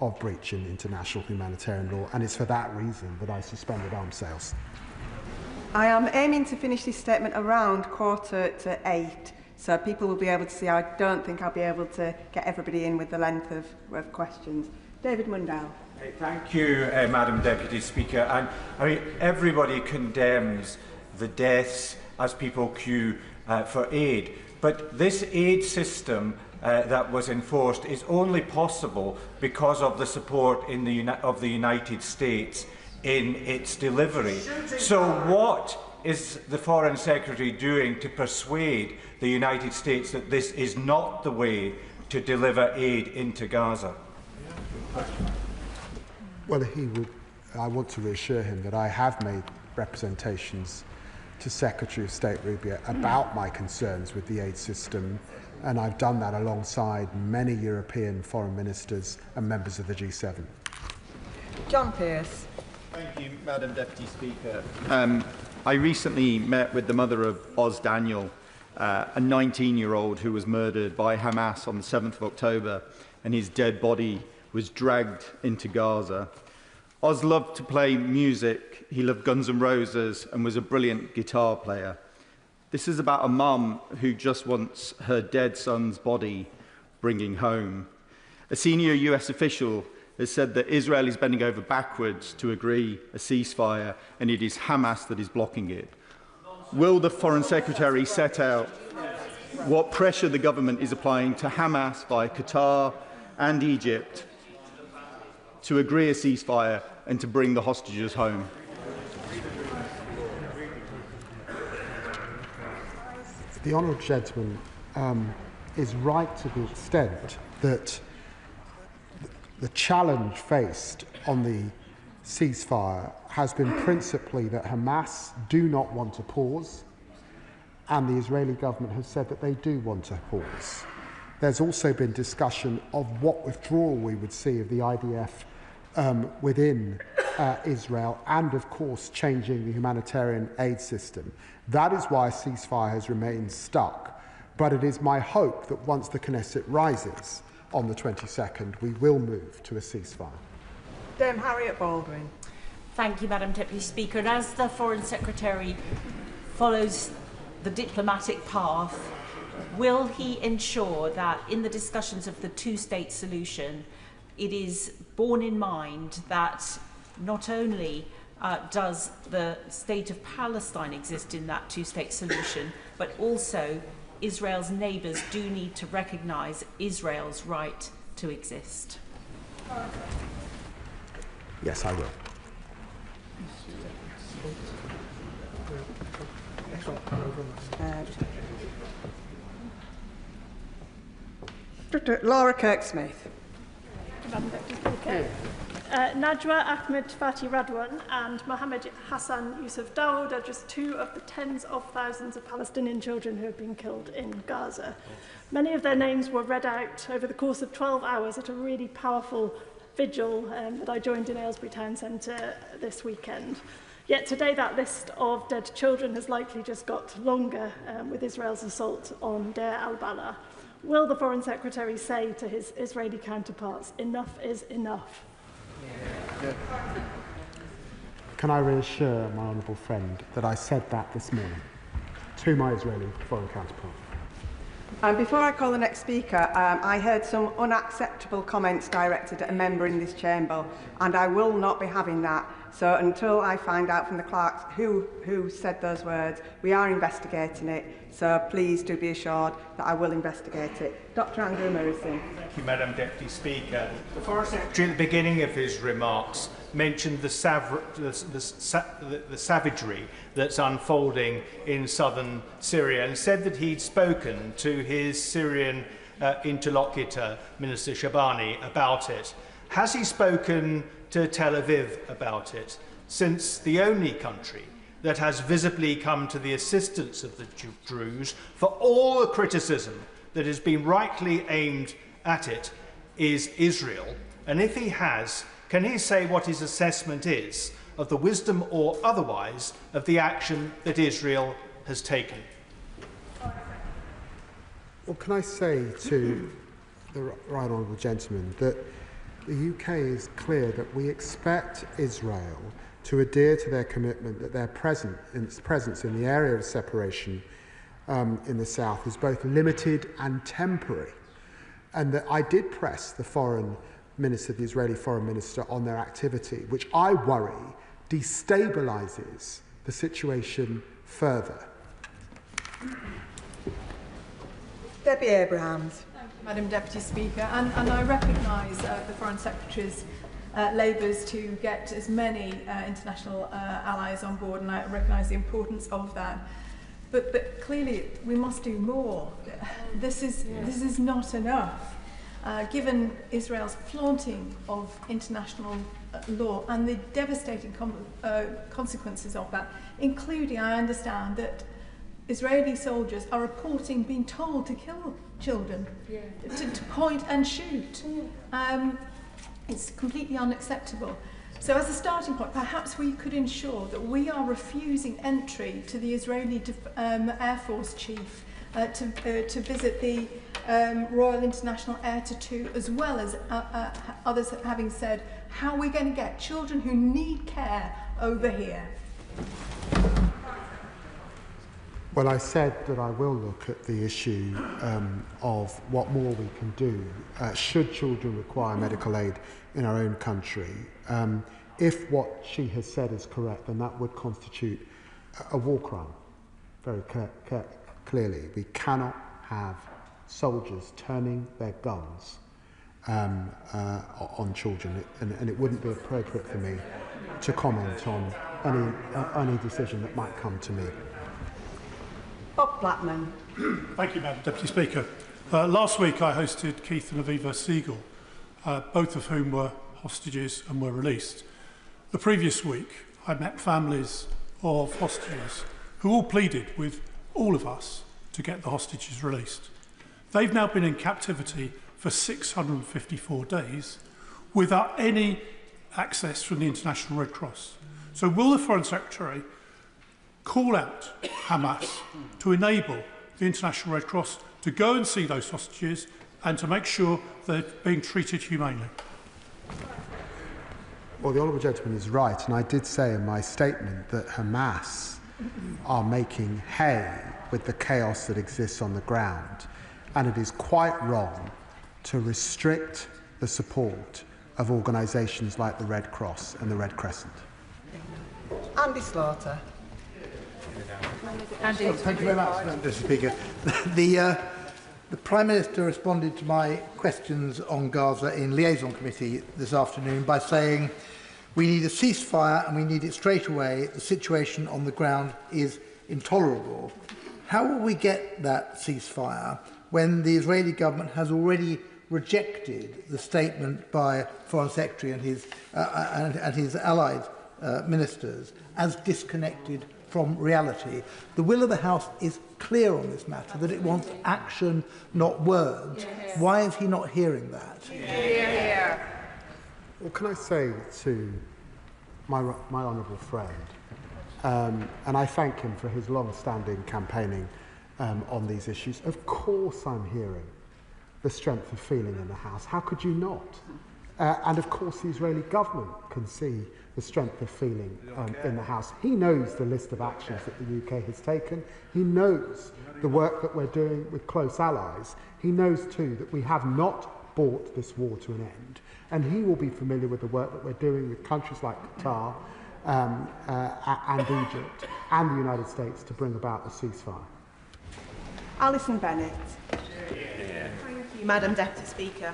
of breaching international humanitarian law, and it's for that reason that I suspended arms sales. I am aiming to finish this statement around 7:45, so people will be able to see. I don't think I'll be able to get everybody in with the length of questions. David Mundell. Thank you, Madam Deputy Speaker. And I mean, everybody condemns the deaths as people queue for aid. But this aid system that was enforced is only possible because of the support of the United States in its delivery. So what is the Foreign Secretary doing to persuade the United States that this is not the way to deliver aid into Gaza? Well, I want to reassure him that I have made representations to Secretary of State Rubio about my concerns with the aid system, and I've done that alongside many European foreign ministers and members of the G7. John Pearce. Thank you, Madam Deputy Speaker. I recently met with the mother of Oz Daniel, a 19-year-old who was murdered by Hamas on the 7th of October, and his dead body was dragged into Gaza. Oz loved to play music, he loved Guns N' Roses, and was a brilliant guitar player. This is about a mum who just wants her dead son's body bringing home. A senior US official has said that Israel is bending over backwards to agree a ceasefire, and it is Hamas that is blocking it. Will the Foreign Secretary set out what pressure the government is applying to Hamas by Qatar and Egypt to agree a ceasefire and to bring the hostages home? The honourable gentleman is right to the extent that the challenge faced on the ceasefire has been principally that Hamas do not want to pause, and the Israeli government has said that they do want to pause. There's also been discussion of what withdrawal we would see of the IDF within Israel, and of course changing the humanitarian aid system. That is why a ceasefire has remained stuck, but it is my hope that once the Knesset rises on the 22nd, we will move to a ceasefire. Dame Harriet Baldwin. Thank you, Madam Deputy Speaker. And as the Foreign Secretary follows the diplomatic path, will he ensure that in the discussions of the two-state solution, it is borne in mind that not only does the state of Palestine exist in that two-state solution, but also Israel's neighbours do need to recognise Israel's right to exist? Yes, I will. Laura Kirk-Smith. Najwa Ahmed Fati Radwan and Mohammed Hassan Yusuf Dawood are just two of the tens of thousands of Palestinian children who have been killed in Gaza. Many of their names were read out over the course of 12 hours at a really powerful vigil that I joined in Aylesbury Town Centre this weekend. Yet today that list of dead children has likely just got longer with Israel's assault on Deir al-Balah. Will the Foreign Secretary say to his Israeli counterparts, enough is enough? Can I reassure my honourable friend that I said that this morning to my Israeli foreign counterpart? And before I call the next speaker, I heard some unacceptable comments directed at a member in this chamber, and I will not be having that. So until I find out from the clerks who said those words, we are investigating it. So please do be assured that I will investigate it. Dr. Andrew Morrison. Thank you, Madam Deputy Speaker. The Foreign Secretary at the beginning of his remarks mentioned the savagery that's unfolding in southern Syria and said that he'd spoken to his Syrian interlocutor, Minister Shabani, about it. Has he spoken to Tel Aviv about it, since the only country that has visibly come to the assistance of the Druze for all the criticism that has been rightly aimed at it is Israel? And if he has, can he say what his assessment is of the wisdom or otherwise of the action that Israel has taken? Well, can I say to the right honourable gentleman that the UK is clear that we expect Israel to adhere to their commitment that their presence in the area of separation in the south is both limited and temporary. And that I did press the foreign minister, the Israeli foreign minister, on their activity, which I worry destabilises the situation further. Debbie Abrahams. Thank you, Madam Deputy Speaker. And I recognise the Foreign Secretary's labours to get as many international allies on board, and I recognise the importance of that. But clearly we must do more. This is not enough. Given Israel's flaunting of international law and the devastating consequences of that, including, I understand, that Israeli soldiers are reporting being told to kill children, to point and shoot. It's completely unacceptable. So as a starting point, perhaps we could ensure that we are refusing entry to the Israeli Air Force Chief to visit the Royal International Air Tattoo, as well as others having said, how are we going to get children who need care over here? Well, I said that I will look at the issue of what more we can do should children require medical aid in our own country. If what she has said is correct, then that would constitute a war crime, very clearly. We cannot have soldiers turning their guns on children, and it wouldn't be appropriate for me to comment on any decision that might come to me. Bob Blackman. Thank you, Madam Deputy Speaker. Last week I hosted Keith and Aviva Siegel, both of whom were hostages and were released. The previous week I met families of hostages who all pleaded with all of us to get the hostages released. They've now been in captivity for 654 days without any access from the International Red Cross. So will the Foreign Secretary call out Hamas to enable the International Red Cross to go and see those hostages and to make sure they're being treated humanely? Well, the Honourable Gentleman is right, and I did say in my statement that Hamas are making hay with the chaos that exists on the ground, and it is quite wrong to restrict the support of organisations like the Red Cross and the Red Crescent. Andy Slaughter. Thank you very much, Madam Speaker. The Prime Minister responded to my questions on Gaza in Liaison Committee this afternoon by saying we need a ceasefire and we need it straight away. The situation on the ground is intolerable. How will we get that ceasefire when the Israeli government has already rejected the statement by Foreign Secretary and his allied ministers as disconnected from reality? The will of the House is clear on this matter, that it wants action, not words. Yes. Why is he not hearing that? Yeah. Well, can I say to my honourable friend, and I thank him for his long-standing campaigning on these issues, of course I'm hearing the strength of feeling in the House. How could you not? And of course the Israeli government can see the strength of feeling in the House. He knows the list of actions that the UK has taken. He knows the work that we're doing with close allies. He knows too that we have not brought this war to an end. And he will be familiar with the work that we're doing with countries like Qatar and Egypt and the United States to bring about a ceasefire. Alison Bennett. Thank you, Madam Deputy Speaker.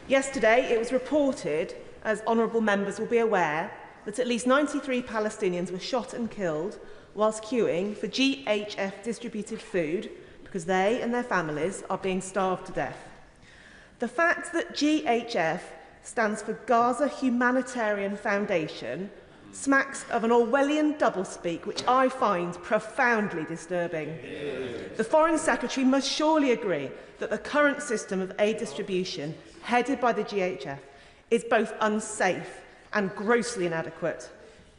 Yesterday it was reported, as honourable members will be aware, that at least 93 Palestinians were shot and killed whilst queuing for GHF distributed food because they and their families are being starved to death. The fact that GHF stands for Gaza Humanitarian Foundation smacks of an Orwellian doublespeak which I find profoundly disturbing. The Foreign Secretary must surely agree that the current system of aid distribution, headed by the GHF, is both unsafe and grossly inadequate.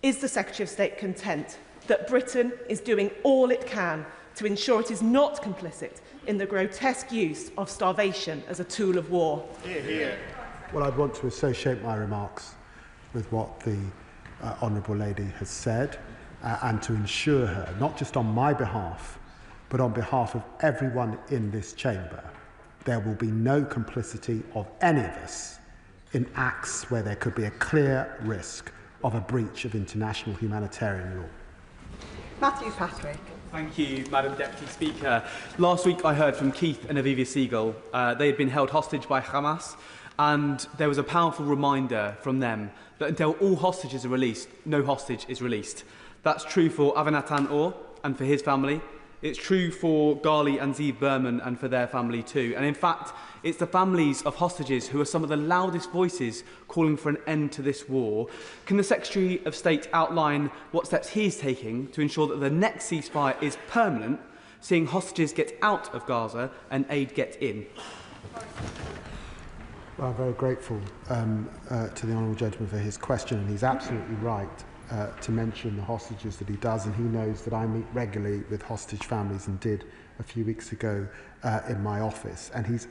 Is the Secretary of State content that Britain is doing all it can to ensure it is not complicit in the grotesque use of starvation as a tool of war? Well, I'd want to associate my remarks with what the Honourable Lady has said and to ensure her, not just on my behalf, but on behalf of everyone in this chamber, there will be no complicity of any of us in acts where there could be a clear risk of a breach of international humanitarian law. Matthew Patrick. Thank you, Madam Deputy Speaker. Last week I heard from Keith and Aviva Siegel. They had been held hostage by Hamas, and there was a powerful reminder from them that until all hostages are released, no hostage is released. That's true for Avinatan Or and for his family. It's true for Gali and Zeev Berman and for their family too. And in fact, it's the families of hostages who are some of the loudest voices calling for an end to this war. Can the Secretary of State outline what steps he is taking to ensure that the next ceasefire is permanent, seeing hostages get out of Gaza and aid get in? Well, I'm very grateful to the Honourable Gentleman for his question, and he's absolutely right to mention the hostages that he does, and he knows that I meet regularly with hostage families and did a few weeks ago in my office, and he's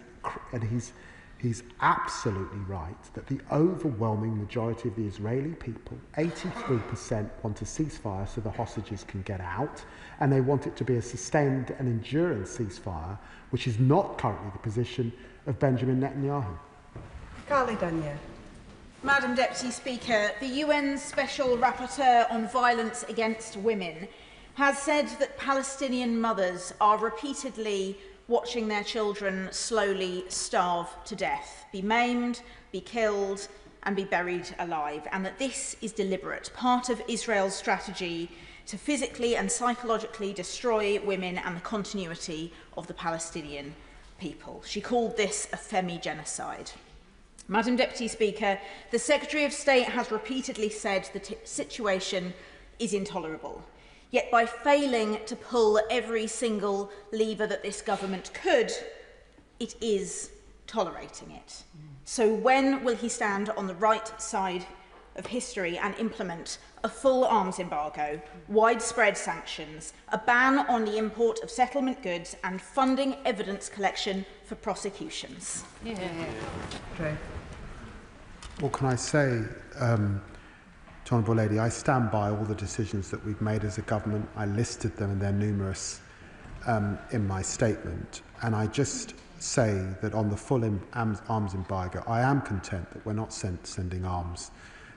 absolutely right that the overwhelming majority of the Israeli people, 83%, want a ceasefire so the hostages can get out, and they want it to be a sustained and enduring ceasefire, which is not currently the position of Benjamin Netanyahu. Carly Danier. Madam Deputy Speaker, the UN Special Rapporteur on Violence Against Women has said that Palestinian mothers are repeatedly watching their children slowly starve to death, be maimed, be killed and be buried alive, and that this is deliberate, part of Israel's strategy to physically and psychologically destroy women and the continuity of the Palestinian people. She called this a femi-genocide. Madam Deputy Speaker, the Secretary of State has repeatedly said the situation is intolerable. Yet by failing to pull every single lever that this government could, it is tolerating it. So when will he stand on the right side of history and implement a full arms embargo, widespread sanctions, a ban on the import of settlement goods and funding evidence collection for prosecutions? Okay. What can I say, to Honourable Lady? I stand by all the decisions that we've made as a government. I listed them and they're numerous in my statement. And I just say that on the full arms embargo, I am content that we're not sending arms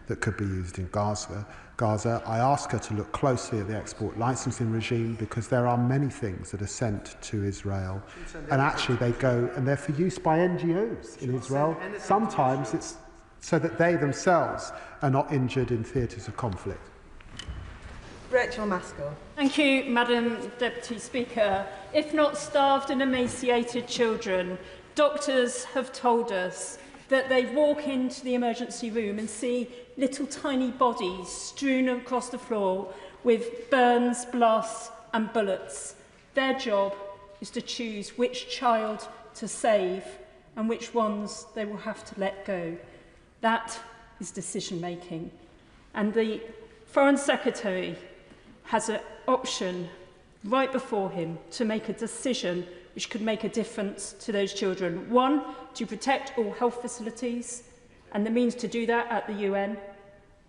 that could be used in Gaza. I ask her to look closely at the export licensing regime because there are many things that are sent to Israel and actually they go and they're for use by NGOs in Israel. Sometimes it's so that they themselves are not injured in theatres of conflict. Rachel Maskell. Thank you, Madam Deputy Speaker. If not starved and emaciated children, doctors have told us that they walk into the emergency room and see little tiny bodies strewn across the floor with burns, blasts and bullets. Their job is to choose which child to save and which ones they will have to let go. That is decision making. And the Foreign Secretary has an option right before him to make a decision which could make a difference to those children. One, to protect all health facilities and the means to do that at the UN,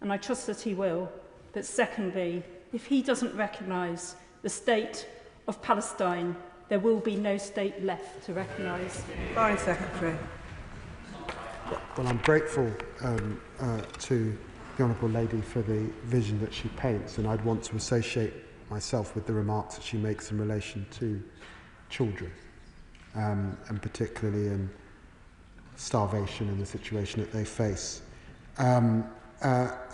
and I trust that he will. But secondly, if he doesn't recognise the state of Palestine, there will be no state left to recognise. Foreign Secretary. Well, I'm grateful to the Honourable Lady for the vision that she paints, and I'd want to associate myself with the remarks that she makes in relation to children, and particularly in starvation and the situation that they face. And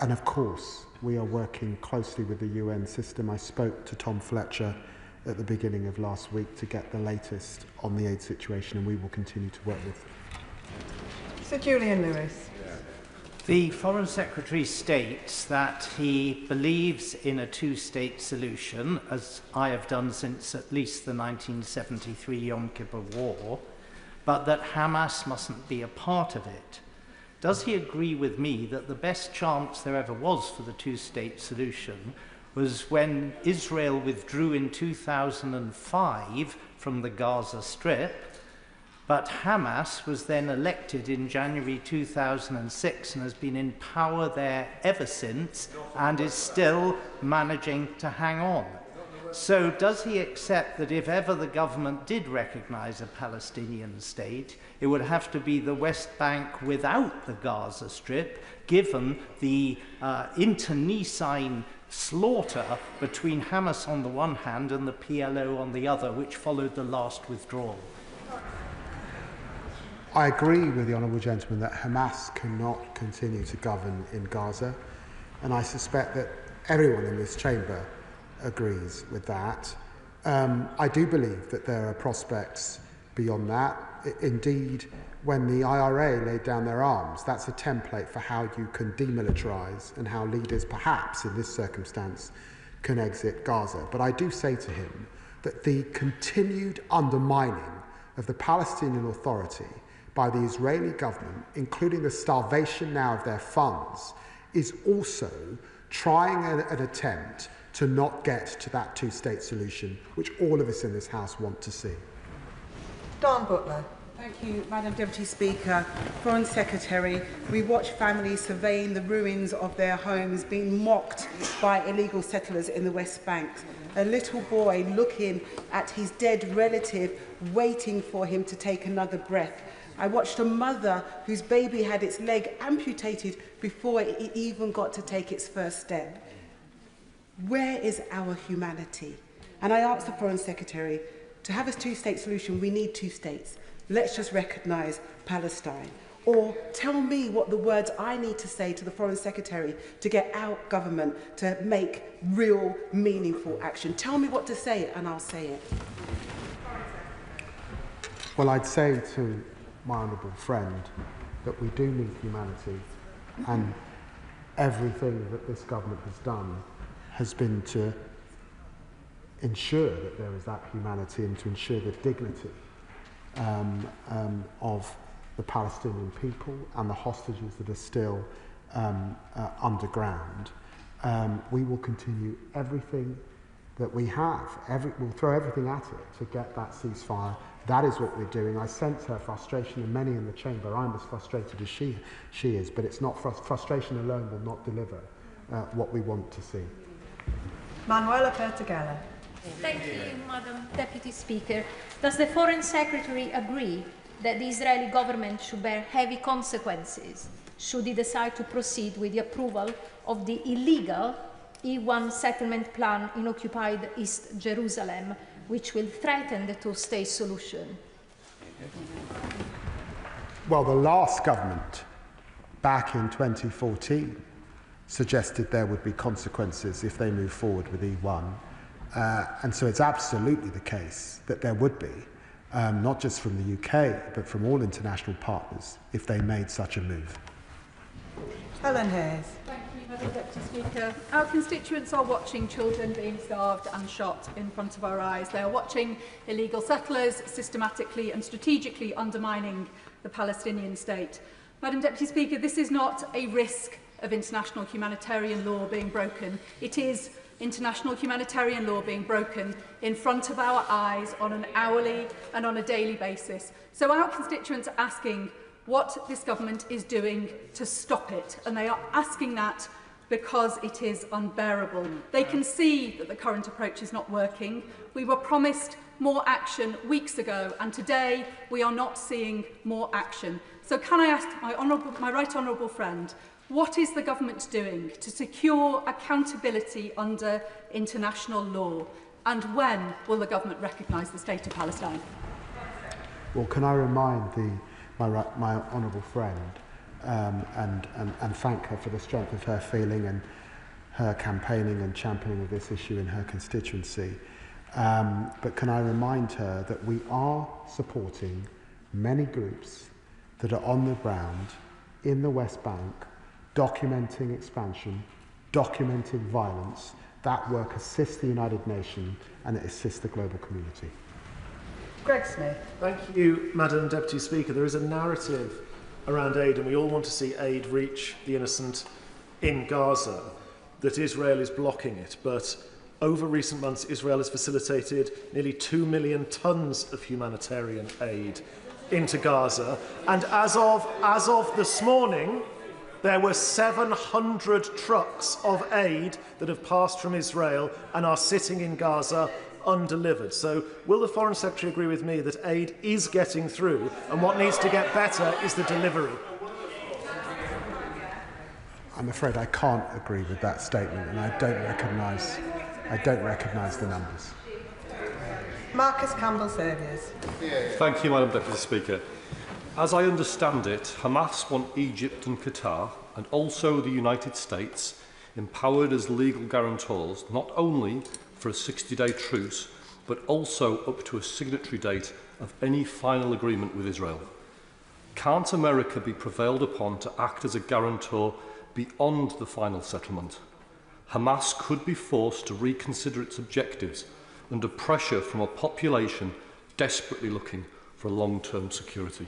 of course, we are working closely with the UN system. I spoke to Tom Fletcher at the beginning of last week to get the latest on the aid situation, and we will continue to work with. Sir Julian Lewis. The Foreign Secretary states that he believes in a two-state solution, as I have done since at least the 1973 Yom Kippur War, but that Hamas mustn't be a part of it. Does he agree with me that the best chance there ever was for the two-state solution was when Israel withdrew in 2005 from the Gaza Strip, But Hamas was then elected in January 2006 and has been in power there ever since and is still managing to hang on. So does he accept that if ever the government did recognise a Palestinian state, it would have to be the West Bank without the Gaza Strip, given the internecine slaughter between Hamas on the one hand and the PLO on the other, which followed the last withdrawal? I agree with the honourable gentleman that Hamas cannot continue to govern in Gaza, and I suspect that everyone in this chamber agrees with that. I do believe that there are prospects beyond that. Indeed, when the IRA laid down their arms, that's a template for how you can demilitarise and how leaders, perhaps in this circumstance, can exit Gaza. But I do say to him that the continued undermining of the Palestinian Authority by the Israeli government, including the starvation now of their funds, is also trying an attempt to not get to that two-state solution, which all of us in this House want to see. Dawn Butler. Thank you, Madam Deputy Speaker. Foreign Secretary, we watch families surveying the ruins of their homes being mocked by illegal settlers in the West Bank. A little boy looking at his dead relative, waiting for him to take another breath. I watched a mother whose baby had its leg amputated before it even got to take its first step. Where is our humanity? And I asked the Foreign Secretary, to have a two-state solution, we need two states. Let's just recognise Palestine. Or tell me what the words I need to say to the Foreign Secretary to get our government to make real, meaningful action. Tell me what to say and I'll say it. Well, I'd say to my honourable friend that we do need humanity, and everything that this government has done has been to ensure that there is that humanity and to ensure the dignity of the Palestinian people and the hostages that are still underground. We will continue everything that we have. We'll throw everything at it to get that ceasefire. That is what we're doing. I sense her frustration, and many in the chamber. I'm as frustrated as she is, but it's not frustration alone will not deliver what we want to see. Manuela Pertegella. Thank you, Madam Deputy Speaker. Does the Foreign Secretary agree that the Israeli government should bear heavy consequences should it decide to proceed with the approval of the illegal E1 settlement plan in occupied East Jerusalem, which will threaten the two-state solution? Well, the last government, back in 2014, suggested there would be consequences if they move forward with E1. And so it's absolutely the case that there would be, not just from the UK, but from all international partners, if they made such a move. Helen Hayes. Thank you, Madam Deputy Speaker. Our constituents are watching children being starved and shot in front of our eyes. They are watching illegal settlers systematically and strategically undermining the Palestinian state. Madam Deputy Speaker, this is not a risk of international humanitarian law being broken. It is international humanitarian law being broken in front of our eyes on an hourly and on a daily basis. So our constituents are asking what this government is doing to stop it, and they are asking that because it is unbearable. They can see that the current approach is not working. We were promised more action weeks ago, and today we are not seeing more action. So can I ask my right honourable friend, what is the government doing to secure accountability under international law? And when will the government recognise the state of Palestine? Well, can I remind my honourable friend and thank her for the strength of her feeling and her campaigning and championing of this issue in her constituency. But can I remind her that we are supporting many groups that are on the ground in the West Bank, documenting expansion, documenting violence. That work assists the United Nations and it assists the global community. Greg Smith. Thank you, Madam Deputy Speaker. There is a narrative around aid, and we all want to see aid reach the innocent in Gaza, that Israel is blocking it. But over recent months, Israel has facilitated nearly 2 million tonnes of humanitarian aid. into Gaza, and as of this morning, there were 700 trucks of aid that have passed from Israel and are sitting in Gaza undelivered. So will the Foreign Secretary agree with me that aid is getting through, and what needs to get better is the delivery? I'm afraid I can't agree with that statement, and I don't recognise the numbers. Marcus Campbell-Serviers. Thank you, Madam Deputy Speaker. As I understand it, Hamas want Egypt and Qatar, and also the United States, empowered as legal guarantors, not only for a 60-day truce, but also up to a signatory date of any final agreement with Israel. Can't America be prevailed upon to act as a guarantor beyond the final settlement? Hamas could be forced to reconsider its objectives under pressure from a population desperately looking for long-term security.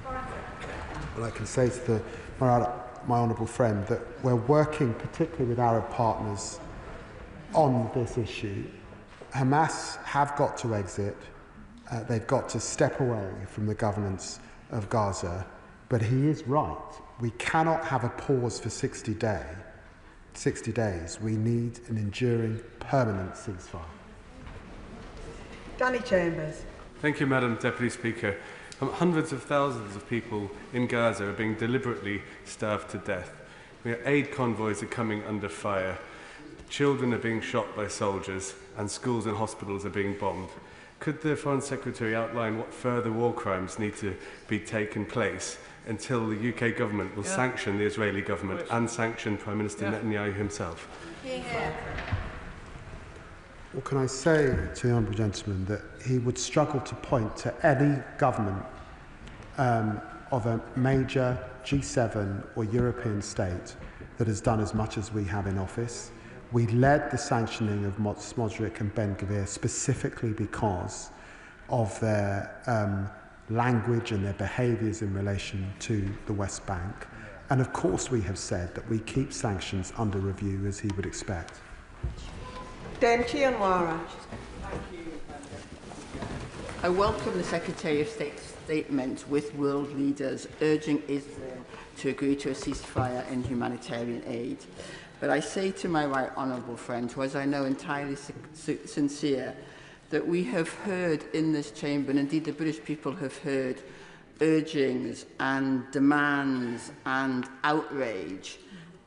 Well, I can say to my honourable friend that we're working particularly with Arab partners on this issue. Hamas have got to exit. They've got to step away from the governance of Gaza. But he is right. We cannot have a pause for 60 days. We need an enduring, permanent ceasefire. Danny Chambers. Thank you, Madam Deputy Speaker. Hundreds of thousands of people in Gaza are being deliberately starved to death. Aid convoys are coming under fire. Children are being shot by soldiers, and schools and hospitals are being bombed. Could the Foreign Secretary outline what further war crimes need to be taken place until the UK government will sanction the Israeli government and sanction Prime Minister Netanyahu himself? Well, can I say to the honourable gentleman that he would struggle to point to any government of a major G7 or European state that has done as much as we have in office. We led the sanctioning of Smodrik and Ben-Gvir specifically because of their language and their behaviours in relation to the West Bank. And of course we have said that we keep sanctions under review, as he would expect. Dame Chianwara. I welcome the Secretary of State's statement with world leaders urging Israel to agree to a ceasefire and humanitarian aid. But I say to my right honourable friend, who as I know entirely sincere, that we have heard in this chamber, and indeed the British people have heard, urgings and demands and outrage,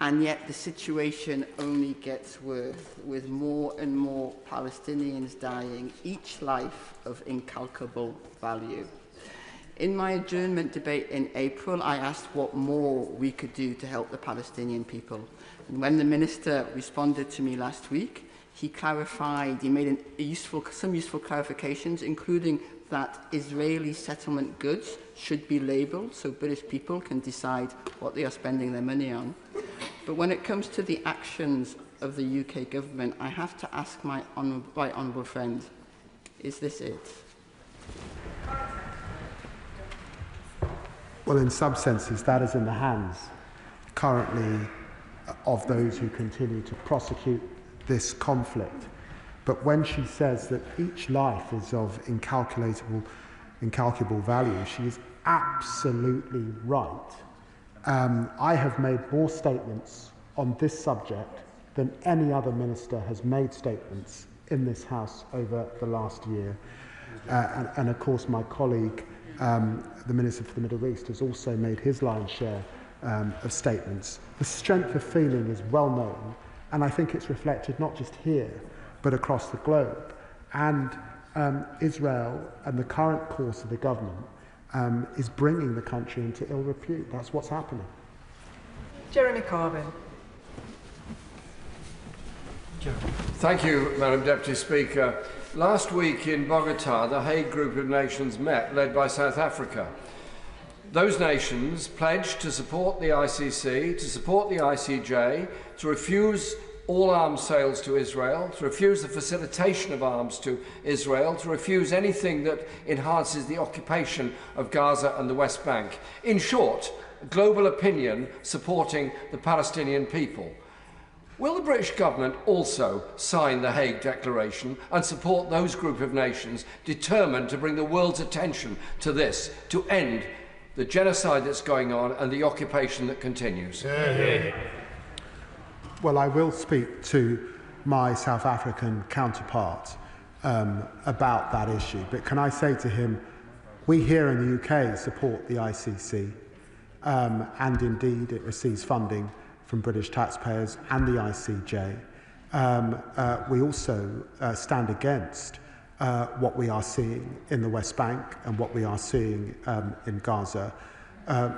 and yet the situation only gets worse, with more and more Palestinians dying, each life of incalculable value. In my adjournment debate in April, I asked what more we could do to help the Palestinian people. And when the Minister responded to me last week, he clarified, he made some useful clarifications, including that Israeli settlement goods should be labelled so British people can decide what they are spending their money on. But when it comes to the actions of the UK government, I have to ask my right honourable friend, is this it? Well, in some senses, that is in the hands currently of those who continue to prosecute this conflict. But when she says that each life is of incalculable value, she is absolutely right. I have made more statements on this subject than any other minister has made statements in this House over the last year. And of course, my colleague, the Minister for the Middle East, has also made his lion's share of statements. The strength of feeling is well known, and I think it's reflected not just here, but across the globe. And Israel and the current course of the government is bringing the country into ill repute. That's what's happening. Jeremy Corbyn. Thank you, Madam Deputy Speaker. Last week in Bogota, the Hague Group of Nations met, led by South Africa. Those nations pledged to support the ICC, to support the ICJ, to refuse all arms sales to Israel, to refuse the facilitation of arms to Israel, to refuse anything that enhances the occupation of Gaza and the West Bank. In short, global opinion supporting the Palestinian people. Will the British government also sign the Hague Declaration and support those group of nations determined to bring the world's attention to this, to end the genocide that's going on and the occupation that continues? Well, I will speak to my South African counterpart about that issue, but can I say to him, we here in the UK support the ICC, and indeed it receives funding from British taxpayers and the ICJ. We also stand against what we are seeing in the West Bank and what we are seeing in Gaza.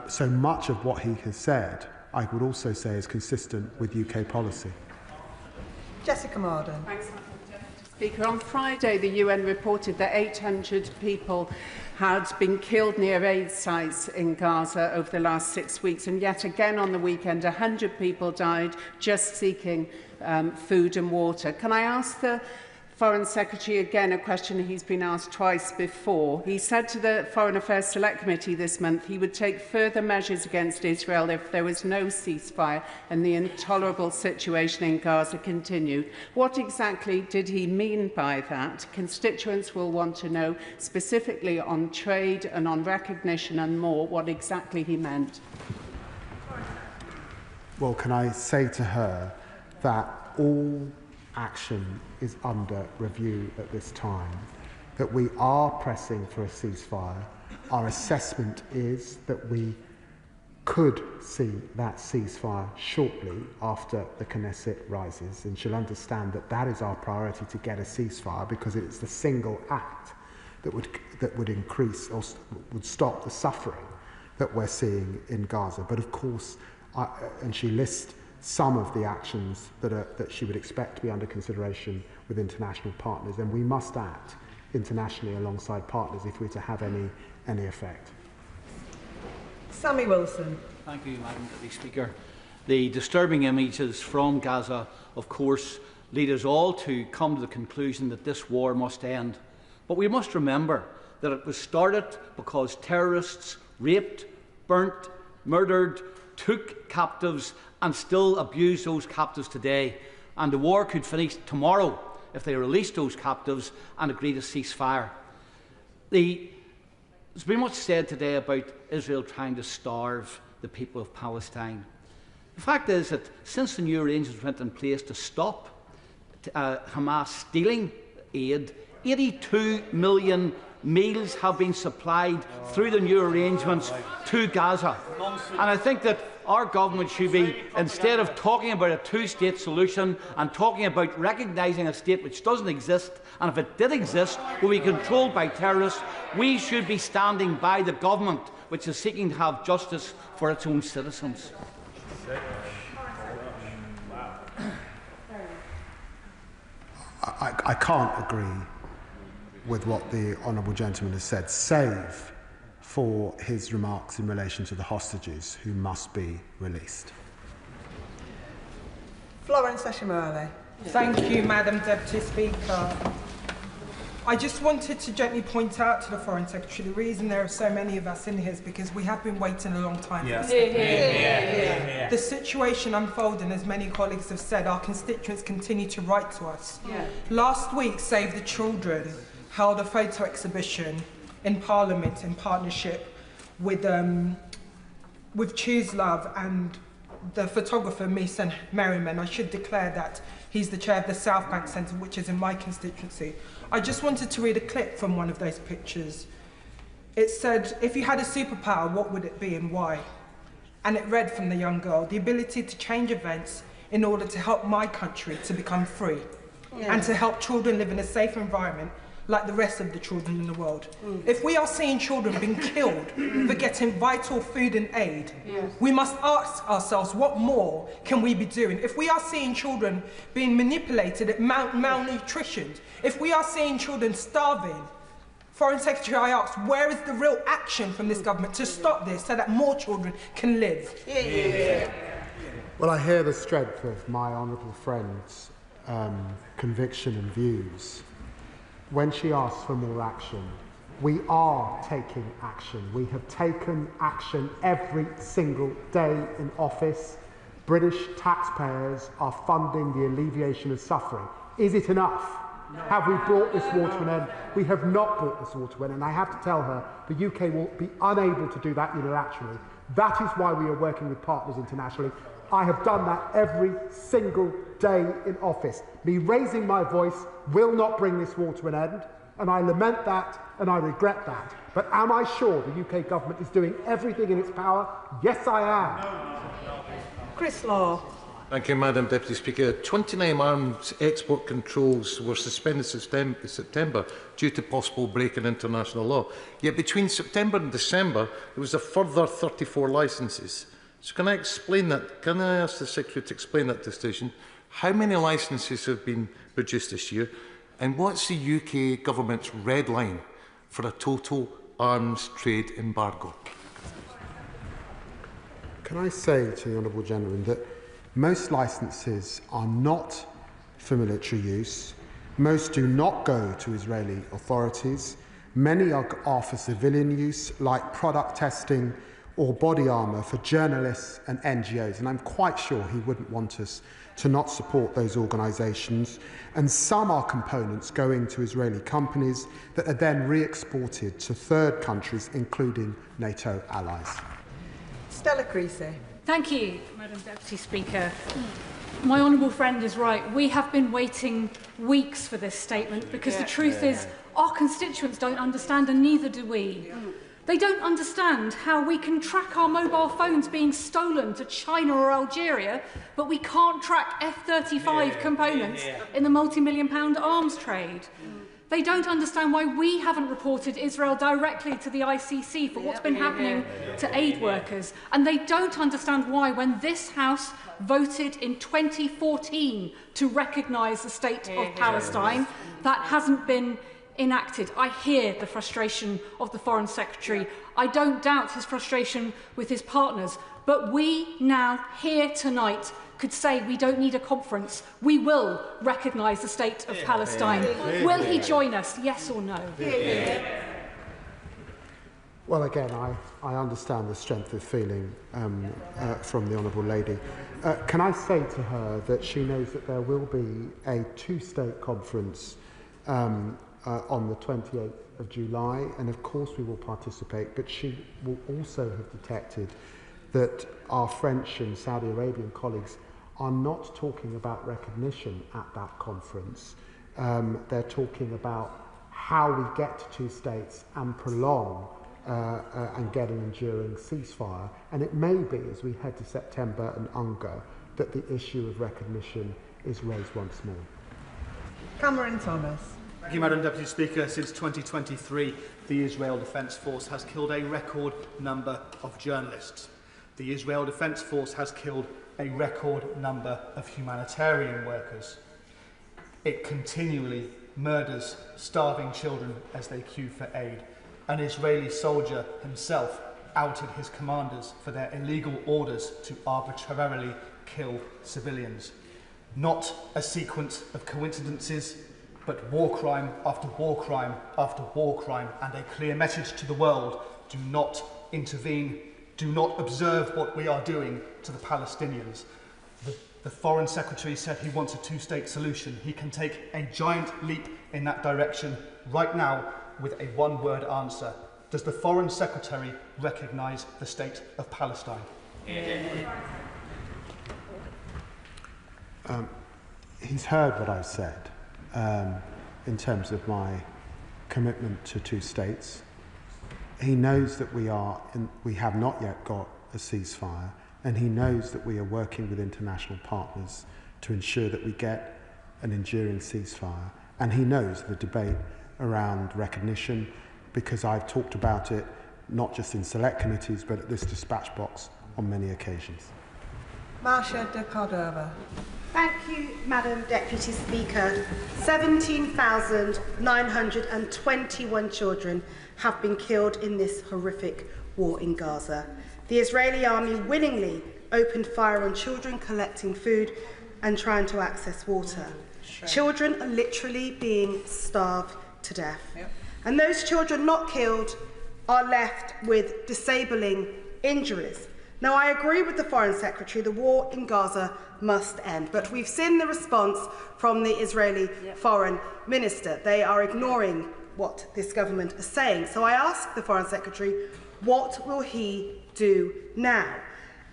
So much of what he has said, I would also say, is consistent with UK policy. Jessica Marden. Thanks, Madam Speaker. On Friday, the UN reported that 800 people had been killed near aid sites in Gaza over the last 6 weeks, and yet again on the weekend, 100 people died just seeking food and water. Can I ask the Foreign Secretary again a question he's been asked twice before? He said to the Foreign Affairs Select Committee this month he would take further measures against Israel if there was no ceasefire and the intolerable situation in Gaza continued. What exactly did he mean by that? Constituents will want to know, specifically on trade and on recognition and more, what exactly he meant. Well, can I say to her that all action is under review at this time, that we are pressing for a ceasefire. Our assessment is that we could see that ceasefire shortly after the Knesset rises, and she'll understand that that is our priority, to get a ceasefire, because it's the single act that would increase or would stop the suffering that we're seeing in Gaza. But of course, and she lists some of the actions that she would expect to be under consideration with international partners, and we must act internationally alongside partners if we're to have any effect. Sammy Wilson. Thank you, Madam Deputy Speaker. The disturbing images from Gaza, of course, lead us all to come to the conclusion that this war must end. But we must remember that it was started because terrorists raped, burnt, murdered, took captives and still abuse those captives today. And the war could finish tomorrow if they release those captives and agree to ceasefire. There's been much said today about Israel trying to starve the people of Palestine. The fact is that since the new arrangements went in place to stop Hamas stealing aid, 82 million meals have been supplied through the new arrangements to Gaza. And I think that our government should be, instead of talking about a two-state solution and talking about recognising a state which doesn't exist, and if it did exist, will be controlled by terrorists, we should be standing by the government which is seeking to have justice for its own citizens. I can't agree with what the Honourable Gentleman has said, save for his remarks in relation to the hostages who must be released. Florence Eshamale. Thank you, Madam Deputy Speaker. I just wanted to gently point out to the Foreign Secretary the reason there are so many of us in here is because we have been waiting a long time for this. The situation unfolding, as many colleagues have said, our constituents continue to write to us. Last week, Save the Children held a photo exhibition in Parliament in partnership with Choose Love and the photographer Mason Merriman. I should declare that he's the chair of the South Bank Centre, which is in my constituency. I just wanted to read a clip from one of those pictures. It said, "If you had a superpower, what would it be and why?" And it read from the young girl, "The ability to change events in order to help my country to become free and to help children live in a safe environment like the rest of the children in the world." If we are seeing children being killed for getting vital food and aid, we must ask ourselves, what more can we be doing? If we are seeing children being manipulated at malnutrition, if we are seeing children starving, Foreign Secretary, I ask, where is the real action from this government to stop this so that more children can live? Well, I hear the strength of my honourable friend's conviction and views. When she asks for more action, we are taking action. We have taken action every single day in office British taxpayers are funding the alleviation of suffering. Is it enough? No. Have we brought this war to an end? We have not brought this war to an end, and I have to tell her the UK will be unable to do that unilaterally. That is why we are working with partners internationally. I have done that every single day in office. Me raising my voice will not bring this war to an end, and I lament that and I regret that. But am I sure the UK government is doing everything in its power? Yes, I am. Chris Law. Thank you, Madam Deputy Speaker. 29 arms export controls were suspended in September due to possible break in international law. Yet between September and December, there was a further 34 licences. So can I explain that? Can I ask the Secretary to explain that decision? How many licences have been produced this year? And what's the UK government's red line for a total arms trade embargo? Can I say to the Honourable Gentleman that most licences are not for military use, most do not go to Israeli authorities, many are for civilian use, like product testing or body armour for journalists and NGOs, and I'm quite sure he wouldn't want us to not support those organisations, and some are components going to Israeli companies that are then re-exported to third countries, including NATO allies. Stella Creasy. Thank you, Madam Deputy Speaker. My honourable friend is right. We have been waiting weeks for this statement because the truth is our constituents don't understand, and neither do we. They don't understand how we can track our mobile phones being stolen to China or Algeria, but we can't track F-35 components in the multi-million-pound arms trade. They don't understand why we haven't reported Israel directly to the ICC for what's been happening to aid workers. And they don't understand why, when this House voted in 2014 to recognise the state of Palestine, that hasn't been enacted. I hear the frustration of the Foreign Secretary. I don't doubt his frustration with his partners. But we now, here tonight, could say we don't need a conference. We will recognise the state of Palestine. Will he join us, yes or no? Well, again, I understand the strength of feeling from the Honourable Lady. Can I say to her that she knows that there will be a two-state conference on the 28th of July, and of course we will participate, but she will also have detected that our French and Saudi Arabian colleagues are not talking about recognition at that conference. They're talking about how we get to two states and prolong and get an enduring ceasefire. And it may be, as we head to September and UNGA, that the issue of recognition is raised once more. Cameron Thomas. Thank you, Madam Deputy Speaker. Since 2023, the Israel Defence Force has killed a record number of journalists. The Israel Defence Force has killed a record number of humanitarian workers. It continually murders starving children as they queue for aid. An Israeli soldier himself outed his commanders for their illegal orders to arbitrarily kill civilians. Not a sequence of coincidences, but war crime after war crime after war crime, and a clear message to the world: do not intervene. Do not observe what we are doing to the Palestinians. The Foreign Secretary said he wants a two-state solution. He can take a giant leap in that direction right now with a one-word answer. Does the Foreign Secretary recognise the state of Palestine? He's heard what I've said in terms of my commitment to two states. He knows that we have not yet got a ceasefire, and he knows that we are working with international partners to ensure that we get an enduring ceasefire. And he knows the debate around recognition, because I've talked about it not just in select committees, but at this dispatch box on many occasions. Marcia de Cordova. Thank you, Madam Deputy Speaker. 17,921 children have been killed in this horrific war in Gaza. The Israeli army willingly opened fire on children collecting food and trying to access water. Children are literally being starved to death. And those children not killed are left with disabling injuries. Now, I agree with the Foreign Secretary, the war in Gaza must end, but we've seen the response from the Israeli Foreign Minister. They are ignoring what this government is saying. So I ask the Foreign Secretary, what will he do now?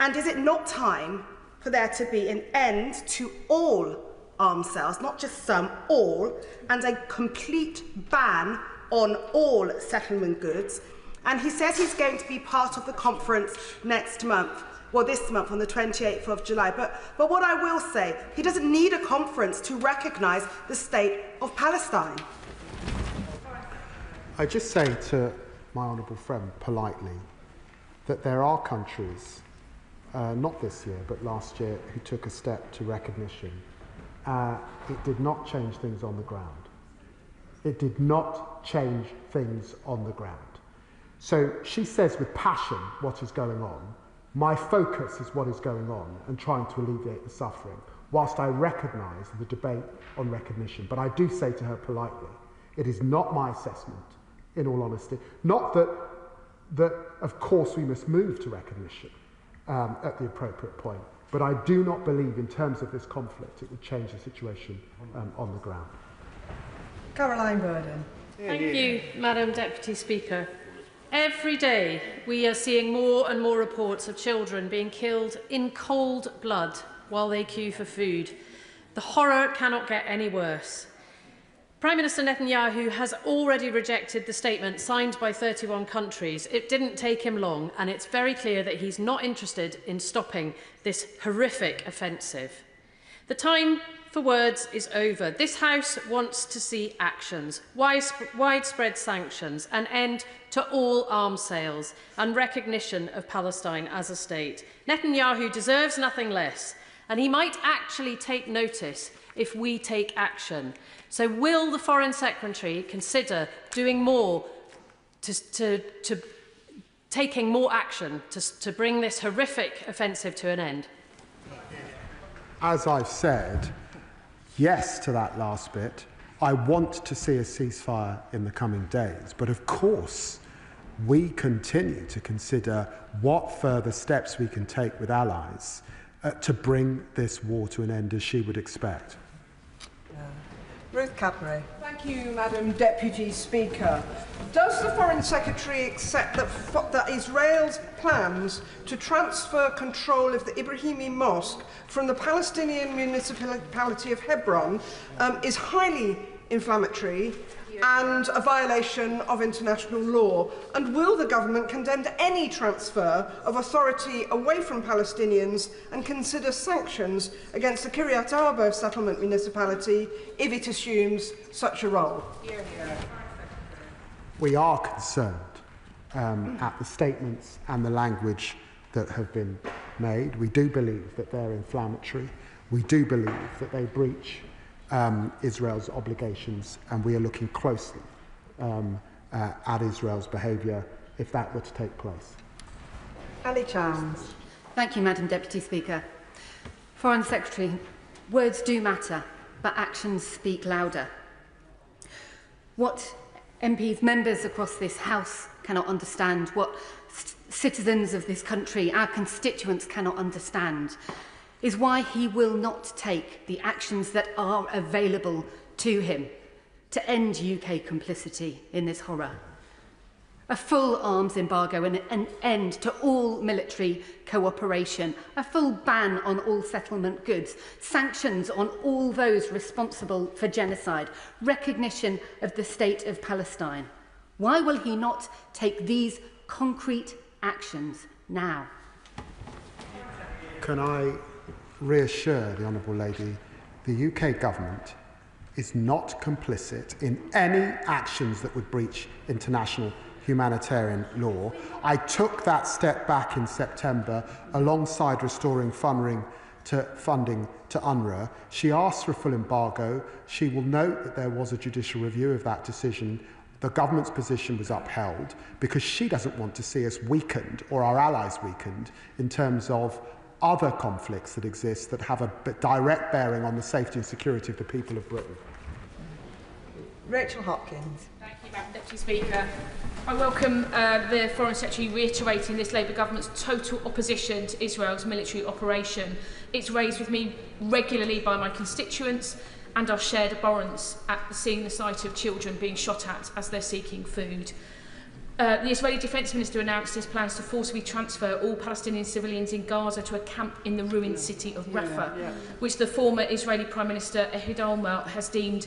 And is it not time for there to be an end to all arms sales, not just some, all, and a complete ban on all settlement goods? And he says he's going to be part of the conference next month, well, this month on the 28th of July. But what I will say, he doesn't need a conference to recognise the state of Palestine. I just say to my honourable friend politely that there are countries, not this year but last year, who took a step to recognition. It did not change things on the ground. It did not change things on the ground. So she says with passion what is going on. My focus is what is going on and trying to alleviate the suffering, whilst I recognise the debate on recognition. But I do say to her politely, it is not my assessment, in all honesty, not that of course we must move to recognition at the appropriate point, but I do not believe in terms of this conflict it would change the situation on the ground. Caroline Burden. Thank you, Madam Deputy Speaker. Every day we are seeing more and more reports of children being killed in cold blood while they queue for food. The horror cannot get any worse. Prime Minister Netanyahu has already rejected the statement signed by 31 countries. It didn't take him long, and it's very clear that he's not interested in stopping this horrific offensive. The time for words is over. This House wants to see actions, widespread sanctions, an end to all arms sales and recognition of Palestine as a state. Netanyahu deserves nothing less, and he might actually take notice if we take action. So will the Foreign Secretary consider doing more to taking more action to bring this horrific offensive to an end? As I've said, yes to that last bit. I want to see a ceasefire in the coming days, but of course we continue to consider what further steps we can take with allies to bring this war to an end, as she would expect. Ruth Cadbury. Thank you, Madam Deputy Speaker. Does the Foreign Secretary accept that Israel's plans to transfer control of the Ibrahimi Mosque from the Palestinian municipality of Hebron is highly inflammatory and a violation of international law? And will the government condemn any transfer of authority away from Palestinians and consider sanctions against the Kiryat Arba settlement municipality if it assumes such a role? We are concerned at the statements and the language that have been made. We do believe that they're inflammatory. We do believe that they breach Israel's obligations, and we are looking closely at Israel's behaviour if that were to take place. Ali Chams. Thank you, Madam Deputy Speaker. Foreign Secretary, words do matter, but actions speak louder. What MPs, members across this House cannot understand, what citizens of this country, our constituents cannot understand, is why he will not take the actions that are available to him to end UK complicity in this horror. A full arms embargo and an end to all military cooperation, a full ban on all settlement goods, sanctions on all those responsible for genocide, recognition of the state of Palestine. Why will he not take these concrete actions now? Can I reassure the Honourable Lady, the UK government is not complicit in any actions that would breach international humanitarian law. I took that step back in September alongside restoring funding to UNRWA. She asked for a full embargo. She will note that there was a judicial review of that decision. The government's position was upheld because she doesn't want to see us weakened or our allies weakened in terms of other conflicts that exist that have a direct bearing on the safety and security of the people of Britain. Rachel Hopkins. Thank you, Madam Deputy Speaker. I welcome the Foreign Secretary reiterating this Labour government's total opposition to Israel's military operation. It's raised with me regularly by my constituents and our shared abhorrence at seeing the sight of children being shot at as they're seeking food. The Israeli Defence Minister announced his plans to forcibly transfer all Palestinian civilians in Gaza to a camp in the ruined city of Rafah, which the former Israeli Prime Minister Ehud Olmert has deemed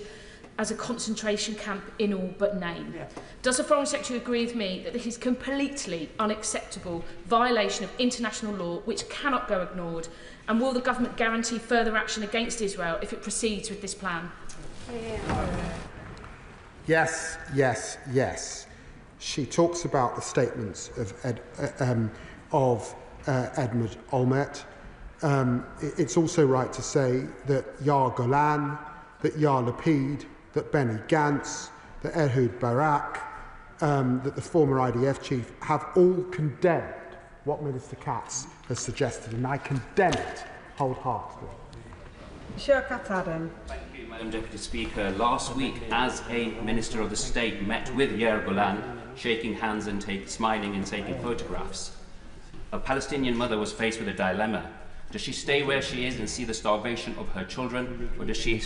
as a concentration camp in all but name. Does the Foreign Secretary agree with me that this is completely unacceptable violation of international law which cannot go ignored, and will the government guarantee further action against Israel if it proceeds with this plan? Yes, yes, yes. She talks about the statements of Edmund Olmert. It's also right to say that Yair Golan, that Yair Lapid, that Benny Gantz, that Ehud Barak, that the former IDF chief have all condemned what Minister Katz has suggested, and I condemn it wholeheartedly. Shirkat Adam. Thank you, Madam Deputy Speaker. Last week, as a Minister of the State met with Yair Golan, shaking hands and smiling and taking photographs, a Palestinian mother was faced with a dilemma. Does she stay where she is and see the starvation of her children, or does she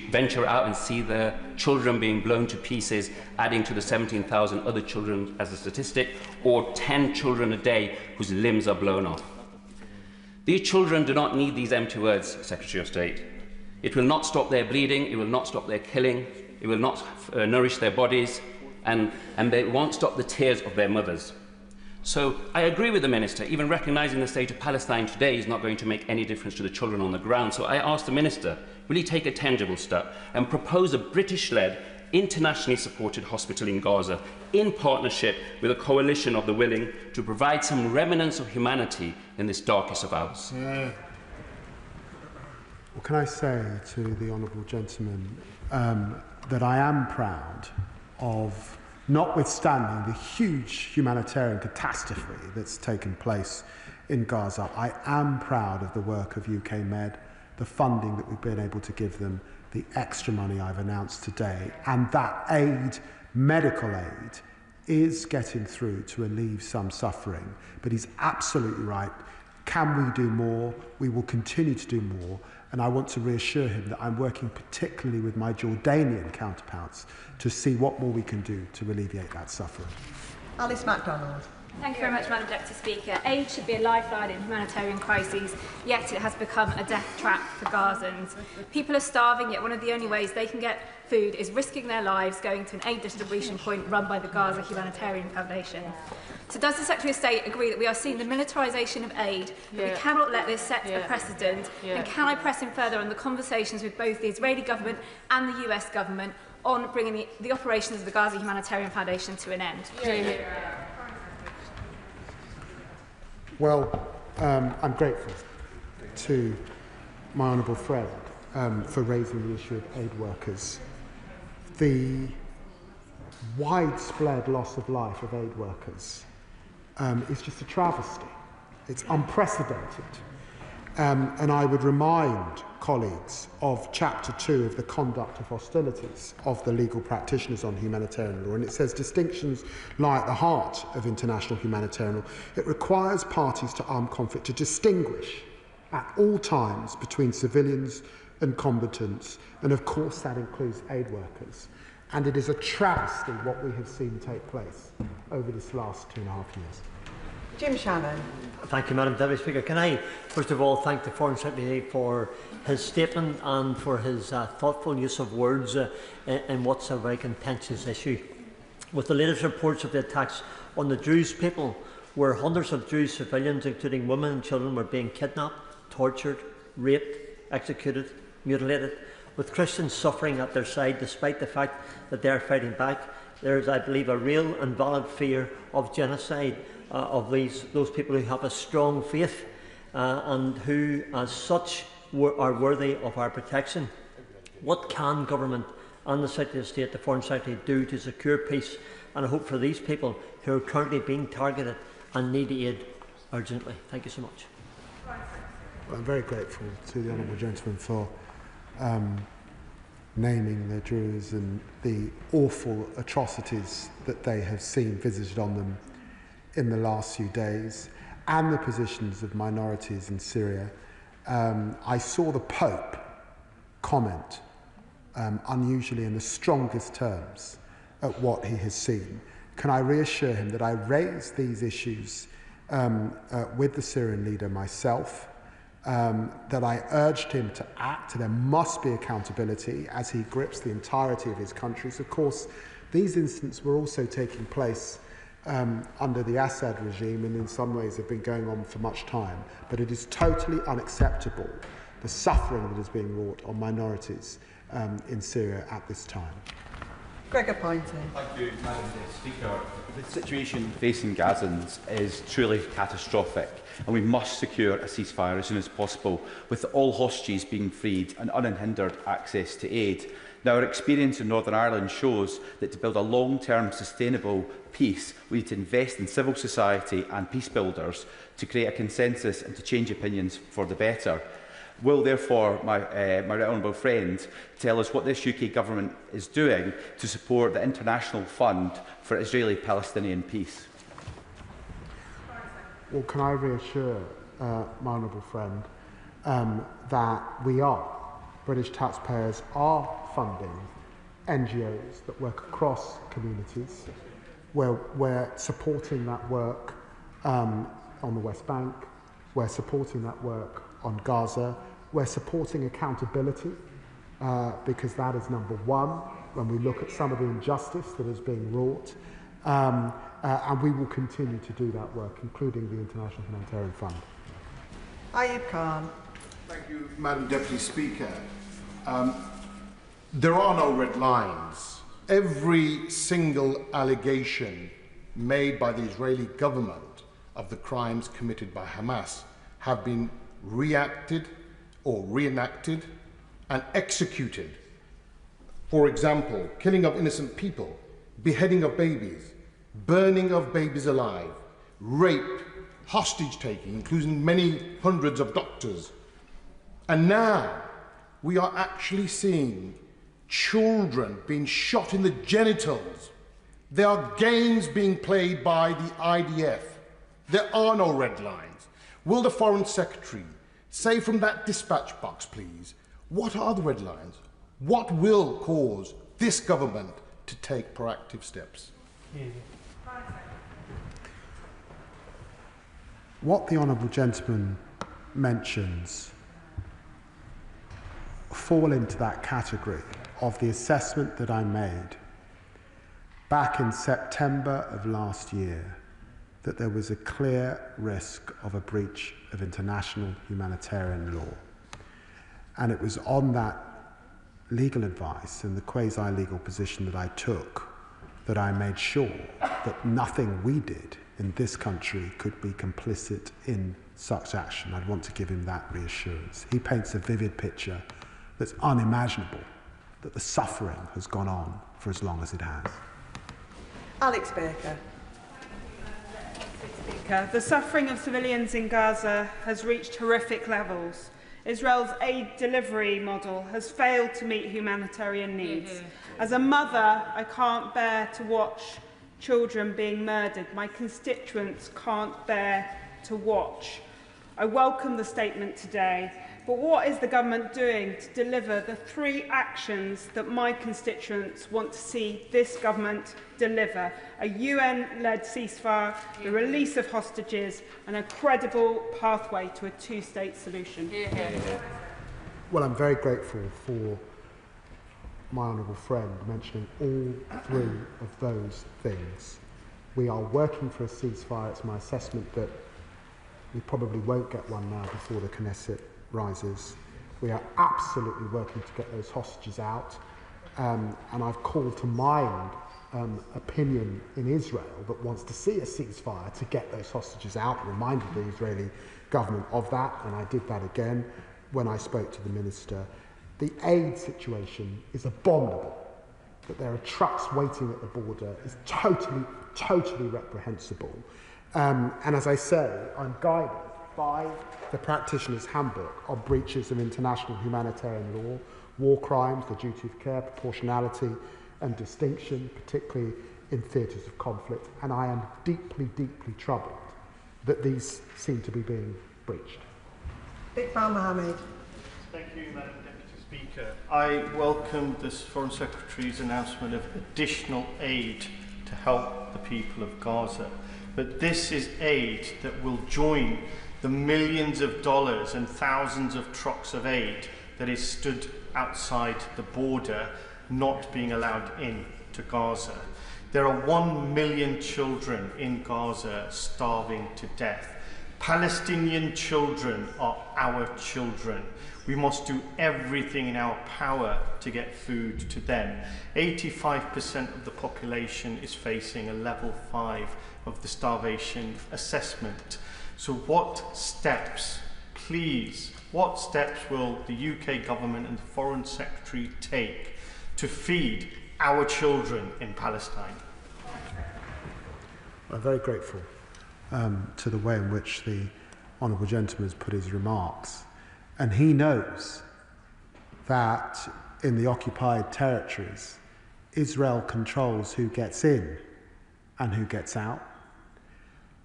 venture out and see the children being blown to pieces, adding to the 17,000 other children as a statistic, or 10 children a day whose limbs are blown off? These children do not need these empty words, Secretary of State. It will not stop their bleeding, it will not stop their killing, it will not nourish their bodies, and they won't stop the tears of their mothers. So I agree with the Minister, even recognising the state of Palestine today is not going to make any difference to the children on the ground. So I ask the Minister, will he take a tangible step and propose a British-led, internationally supported hospital in Gaza in partnership with a coalition of the willing to provide some remnants of humanity in this darkest of hours? Well, can I say to the honourable gentleman that I am proud of, notwithstanding the huge humanitarian catastrophe that's taken place in Gaza, I am proud of the work of UK Med, the funding that we've been able to give them, the extra money I've announced today, and that aid, medical aid, is getting through to relieve some suffering. But he's absolutely right. Can we do more? We will continue to do more. And I want to reassure him that I'm working particularly with my Jordanian counterparts to see what more we can do to alleviate that suffering. Alice MacDonald. Thank you very much, Madam Deputy Speaker. Aid should be a lifeline in humanitarian crises, yet it has become a death trap for Gazans. People are starving, yet one of the only ways they can get food is risking their lives going to an aid distribution point run by the Gaza Humanitarian Foundation. So does the Secretary of State agree that we are seeing the militarisation of aid, that we cannot let this set a precedent, and can I press him further on the conversations with both the Israeli government and the US government on bringing the operations of the Gaza Humanitarian Foundation to an end? Well, I'm grateful to my honourable friend for raising the issue of aid workers. The widespread loss of life of aid workers is just a travesty. It's unprecedented. And I would remind colleagues of Chapter 2 of the Conduct of Hostilities of the Legal Practitioners on Humanitarian Law, and it says distinctions lie at the heart of international humanitarian law. It requires parties to armed conflict to distinguish at all times between civilians and combatants, and of course that includes aid workers. And it is a travesty what we have seen take place over this last 2.5 years. Jim Shannon. Thank you, Madam Deputy Speaker. Can I, first of all, thank the Foreign Secretary for his statement and for his thoughtful use of words in what's a very contentious issue. With the latest reports of the attacks on the Jewish people, where hundreds of Jewish civilians, including women and children, were being kidnapped, tortured, raped, executed, mutilated, with Christians suffering at their side despite the fact that they are fighting back, there is, I believe, a real and valid fear of genocide of those people who have a strong faith and who, as such, are worthy of our protection. What can government and the Secretary of State, the Foreign Secretary, do to secure peace and hope for these people who are currently being targeted and need aid urgently? Thank you so much. I'm very grateful to the honourable gentleman for naming the Druze and the awful atrocities that they have seen visited on them in the last few days, and the positions of minorities in Syria. I saw the Pope comment unusually in the strongest terms at what he has seen. Can I reassure him that I raised these issues with the Syrian leader myself, that I urged him to act. There must be accountability as he grips the entirety of his countries. Of course, these incidents were also taking place under the Assad regime, and in some ways have been going on for much time. But it is totally unacceptable, the suffering that is being wrought on minorities in Syria at this time. Gregor Poynton. Thank you, Madam Speaker. The situation facing Gazans is truly catastrophic, and we must secure a ceasefire as soon as possible, with all hostages being freed and unhindered access to aid. Now, our experience in Northern Ireland shows that to build a long-term sustainable peace, we need to invest in civil society and peace builders to create a consensus and to change opinions for the better. Will, therefore, my honourable friend tell us what this UK government is doing to support the International Fund for Israeli-Palestinian Peace? Well, can I reassure my honourable friend that we are, British taxpayers are funding NGOs that work across communities. We're supporting that work on the West Bank, we're supporting that work on Gaza, we're supporting accountability because that is number one when we look at some of the injustice that is being wrought, and we will continue to do that work, including the International Humanitarian Fund. Ayub Khan. Thank you, Madam Deputy Speaker. There are no red lines. Every single allegation made by the Israeli government of the crimes committed by Hamas have been reacted or reenacted and executed. For example, killing of innocent people, beheading of babies, burning of babies alive, rape, hostage taking, including many hundreds of doctors. And now we are actually seeing children being shot in the genitals. There are games being played by the IDF. There are no red lines. Will the Foreign Secretary say from that dispatch box, please, what are the red lines? What will cause this government to take proactive steps? What the honourable gentleman mentions fall into that category of the assessment that I made back in September of last year, that there was a clear risk of a breach of international humanitarian law. And it was on that legal advice and the quasi-legal position that I took that I made sure that nothing we did in this country could be complicit in such action. I'd want to give him that reassurance. He paints a vivid picture that's unimaginable, that the suffering has gone on for as long as it has. Alex Baker. The suffering of civilians in Gaza has reached horrific levels. Israel's aid delivery model has failed to meet humanitarian needs. As a mother, I can't bear to watch children being murdered. My constituents can't bear to watch. I welcome the statement today, but what is the government doing to deliver the 3 actions that my constituents want to see this government deliver? A UN-led ceasefire, the release of hostages, and a credible pathway to a 2-state solution. Well, I'm very grateful for my honourable friend mentioning all 3 of those things. We are working for a ceasefire. It's my assessment that we probably won't get one now before the Knesset rises. We are absolutely working to get those hostages out, and I've called to mind opinion in Israel that wants to see a ceasefire to get those hostages out, reminded the Israeli government of that, and I did that again when I spoke to the minister. The aid situation is abominable. That there are trucks waiting at the border is totally reprehensible. And as I say, I'm guided by the practitioner's handbook on breaches of international humanitarian law, war crimes, the duty of care, proportionality and distinction, particularly in theatres of conflict, and I am deeply, deeply troubled that these seem to be being breached. Iqbal Mohammed. Thank you, Madam Deputy Speaker. I welcome this Foreign Secretary's announcement of additional aid to help the people of Gaza. But this is aid that will join the millions of dollars and thousands of trucks of aid that is stood outside the border, not being allowed in to Gaza. There are 1 million children in Gaza starving to death. Palestinian children are our children. We must do everything in our power to get food to them. 85% of the population is facing a level 5 of the starvation assessment. So what steps, please, what steps will the UK government and the Foreign Secretary take to feed our children in Palestine? I'm very grateful to the way in which the honourable gentleman has put his remarks. And he knows that in the occupied territories, Israel controls who gets in and who gets out.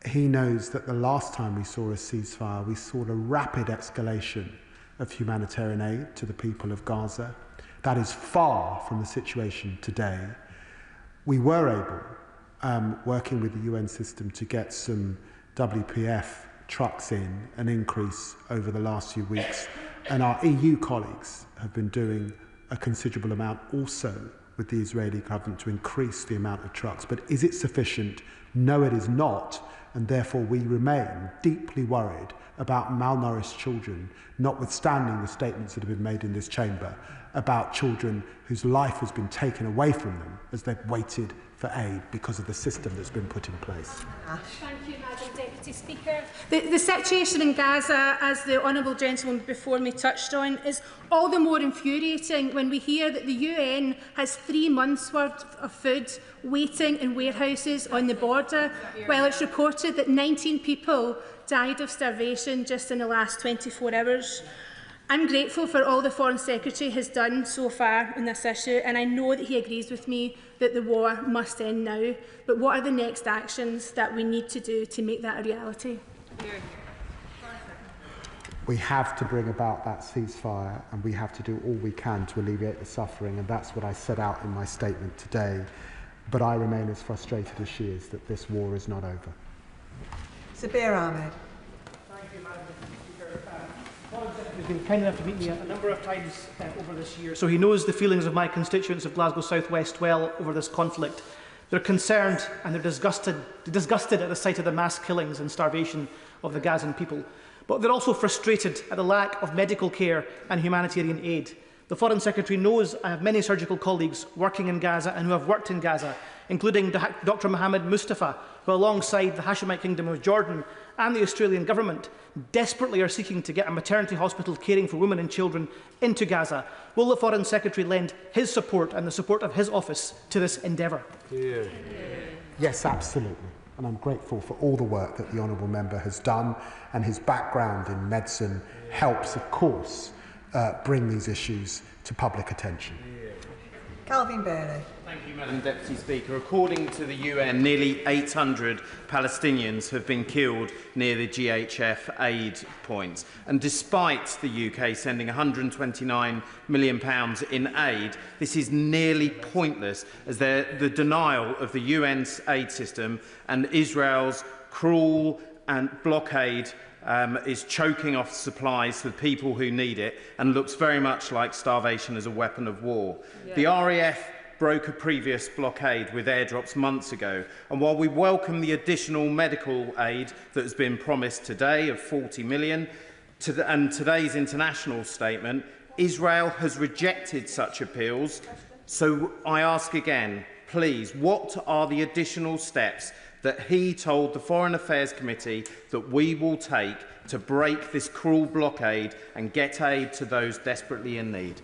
He knows that the last time we saw a ceasefire, we saw a rapid escalation of humanitarian aid to the people of Gaza. That is far from the situation today. We were able, working with the UN system, to get some WPF trucks in, an increase over the last few weeks. And our EU colleagues have been doing a considerable amount also with the Israeli government to increase the amount of trucks. But is it sufficient? No, it is not. And therefore we remain deeply worried about malnourished children, notwithstanding the statements that have been made in this chamber about children whose life has been taken away from them as they've waited for aid because of the system that's been put in place. Thank you, Madam Deputy Speaker. The situation in Gaza, as the honourable gentleman before me touched on, is all the more infuriating when we hear that the UN has 3 months' worth of food waiting in warehouses on the border, while it's reported that 19 people died of starvation just in the last 24 hours. I'm grateful for all the Foreign Secretary has done so far on this issue, and I know that he agrees with me that the war must end now. But what are the next actions that we need to do to make that a reality? We have to bring about that ceasefire, and we have to do all we can to alleviate the suffering, and that's what I set out in my statement today. But I remain as frustrated as she is that this war is not over. Sabir Ahmed. Thank you, Madam Speaker. Has been kind enough to meet me a number of times over this year, so he knows the feelings of my constituents of Glasgow South West well over this conflict. They're concerned and they're disgusted at the sight of the mass killings and starvation of the Gazan people. But they're also frustrated at the lack of medical care and humanitarian aid. The Foreign Secretary knows I have many surgical colleagues working in Gaza and who have worked in Gaza, including Dr. Mohammed Mustafa, who alongside the Hashemite Kingdom of Jordan and the Australian government desperately are seeking to get a maternity hospital caring for women and children into Gaza. Will the Foreign Secretary lend his support and the support of his office to this endeavour? Yeah. Yes, absolutely. And I'm grateful for all the work that the Honourable Member has done, and his background in medicine helps, of course, bring these issues to public attention. Calvin Bailey. Thank you, Madam Deputy Speaker. According to the UN, nearly 800 Palestinians have been killed near the GHF aid points. And despite the UK sending £129 million in aid, this is nearly pointless, as the denial of the UN's aid system and Israel's cruel and blockade is choking off supplies for people who need it, and looks very much like starvation as a weapon of war. Yeah. The RAF broke a previous blockade with airdrops months ago, and while we welcome the additional medical aid that has been promised today of £40 million, and today's international statement, Israel has rejected such appeals. So I ask again, please, what are the additional steps that he told the Foreign Affairs Committee that we will take to break this cruel blockade and get aid to those desperately in need?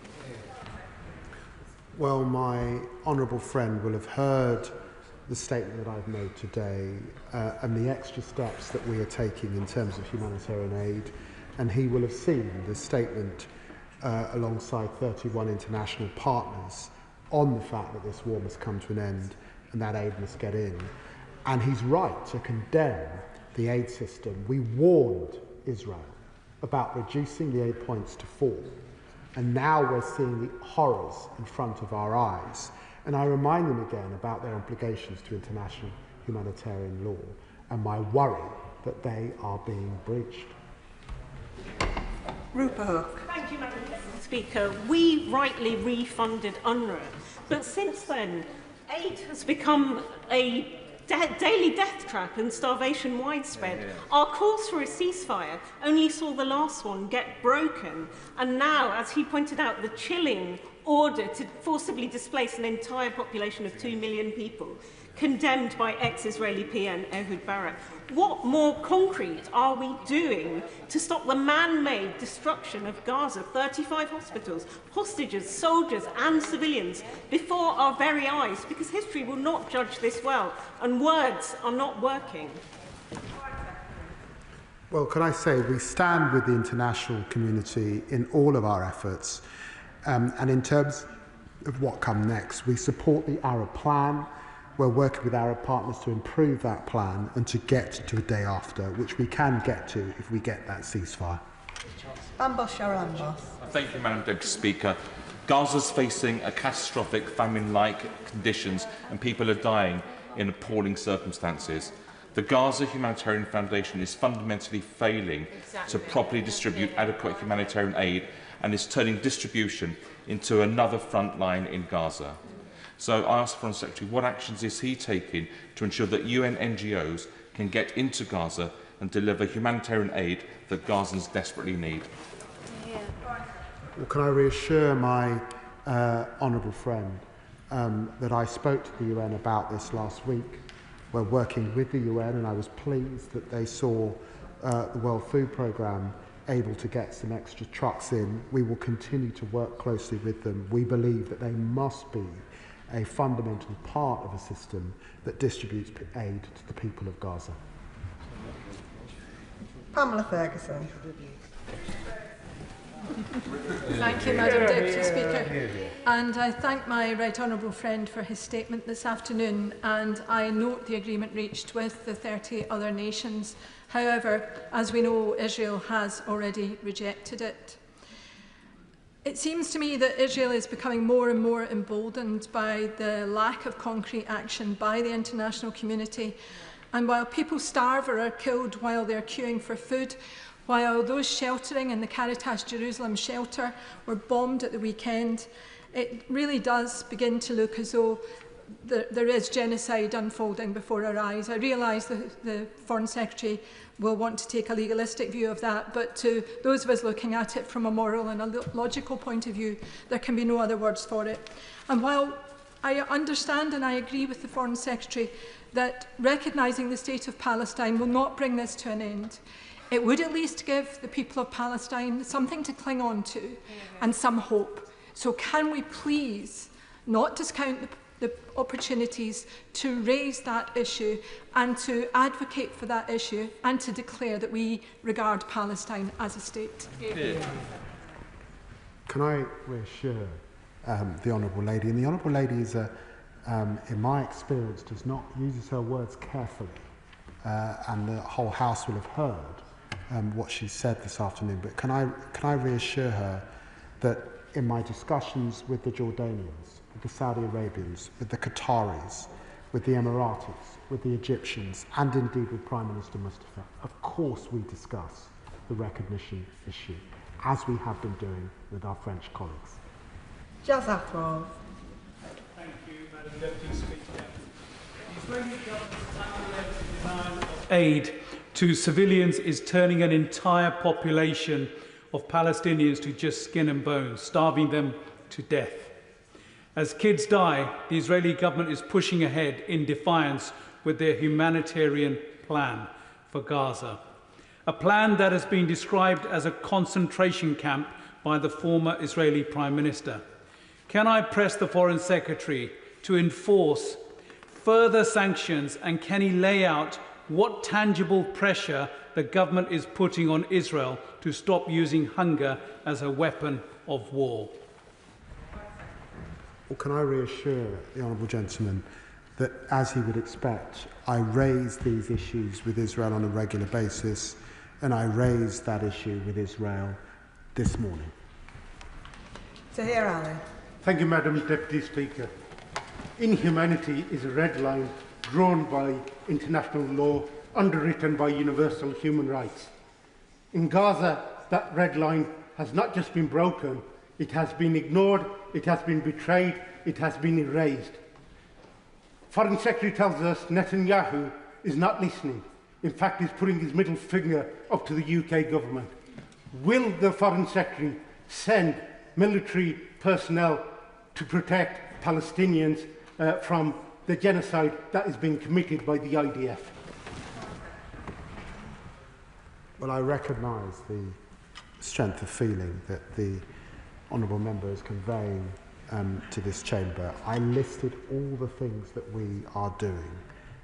Well, my honourable friend will have heard the statement that I've made today and the extra steps that we are taking in terms of humanitarian aid, and he will have seen the statement alongside 31 international partners on the fact that this war must come to an end and that aid must get in. And he's right to condemn the aid system. We warned Israel about reducing the aid points to 4. And now we're seeing the horrors in front of our eyes. And I remind them again about their obligations to international humanitarian law and my worry that they are being breached. Rupert Hook. Thank you, Madam Speaker. We rightly refunded UNRWA, but since then, aid has become a daily death trap and starvation widespread. Our calls for a ceasefire only saw the last one get broken, and now, as he pointed out, the chilling order to forcibly displace an entire population of 2 million people, condemned by ex-Israeli PN Ehud Barak. What more concrete are we doing to stop the man-made destruction of Gaza, 35 hospitals, hostages, soldiers and civilians before our very eyes? Because history will not judge this well, and words are not working. Well, can I say we stand with the international community in all of our efforts, and in terms of what comes next, we support the Arab plan. We're working with Arab partners to improve that plan and to get to a day after, which we can get to if we get that ceasefire. Thank you, Madam Deputy Speaker. Gaza's facing a catastrophic famine-like conditions and people are dying in appalling circumstances. The Gaza Humanitarian Foundation is fundamentally failing to properly distribute adequate humanitarian aid and is turning distribution into another front line in Gaza. So I ask the Foreign Secretary, what actions is he taking to ensure that UN NGOs can get into Gaza and deliver humanitarian aid that Gazans desperately need? Well, can I reassure my honourable friend that I spoke to the UN about this last week. We're working with the UN, and I was pleased that they saw the World Food Programme able to get some extra trucks in. We will continue to work closely with them. We believe that they must be a fundamental part of a system that distributes aid to the people of Gaza. Pamela Ferguson. Thank you, Madam Deputy Speaker. And I thank my right honourable friend for his statement this afternoon, and I note the agreement reached with the 30 other nations. However, as we know, Israel has already rejected it. It seems to me that Israel is becoming more and more emboldened by the lack of concrete action by the international community. And while people starve or are killed while they're queuing for food, while those sheltering in the Caritas Jerusalem shelter were bombed at the weekend, it really does begin to look as though there is genocide unfolding before our eyes. I realise that the Foreign Secretary will want to take a legalistic view of that, but to those of us looking at it from a moral and a logical point of view, there can be no other words for it. And while I understand and I agree with the Foreign Secretary that recognising the state of Palestine will not bring this to an end, it would at least give the people of Palestine something to cling on to and some hope. So can we please not discount the opportunities to raise that issue and to advocate for that issue and to declare that we regard Palestine as a state? Can I reassure the Honourable Lady? And the Honourable Lady is, in my experience, uses her words carefully, and the whole House will have heard what she said this afternoon. But can I reassure her that in my discussions with the Jordanians, with the Saudi Arabians, with the Qataris, with the Emiratis, with the Egyptians, and indeed with Prime Minister Mustafa, of course we discuss the recognition issue, as we have been doing with our French colleagues. Jazz Afrov. Thank you, Madam Deputy Speaker. The Israeli government's denial of aid to civilians is turning an entire population of Palestinians to just skin and bones, starving them to death. As kids die, the Israeli government is pushing ahead in defiance with their humanitarian plan for Gaza. A plan that has been described as a concentration camp by the former Israeli Prime Minister. Can I press the Foreign Secretary to enforce further sanctions, and can he lay out what tangible pressure the government is putting on Israel to stop using hunger as a weapon of war? Well, can I reassure the honourable gentleman that, as he would expect, I raise these issues with Israel on a regular basis, and I raised that issue with Israel this morning. Tahir Ali. Thank you, Madam Deputy Speaker. Inhumanity is a red line drawn by international law, underwritten by universal human rights. In Gaza, that red line has not just been broken, it has been ignored, it has been betrayed, it has been erased. Foreign Secretary tells us Netanyahu is not listening. In fact, he's putting his middle finger up to the UK government. Will the Foreign Secretary send military personnel to protect Palestinians from the genocide that is being committed by the IDF? Well, I recognise the strength of feeling that the honourable member is conveying to this chamber. I listed all the things that we are doing,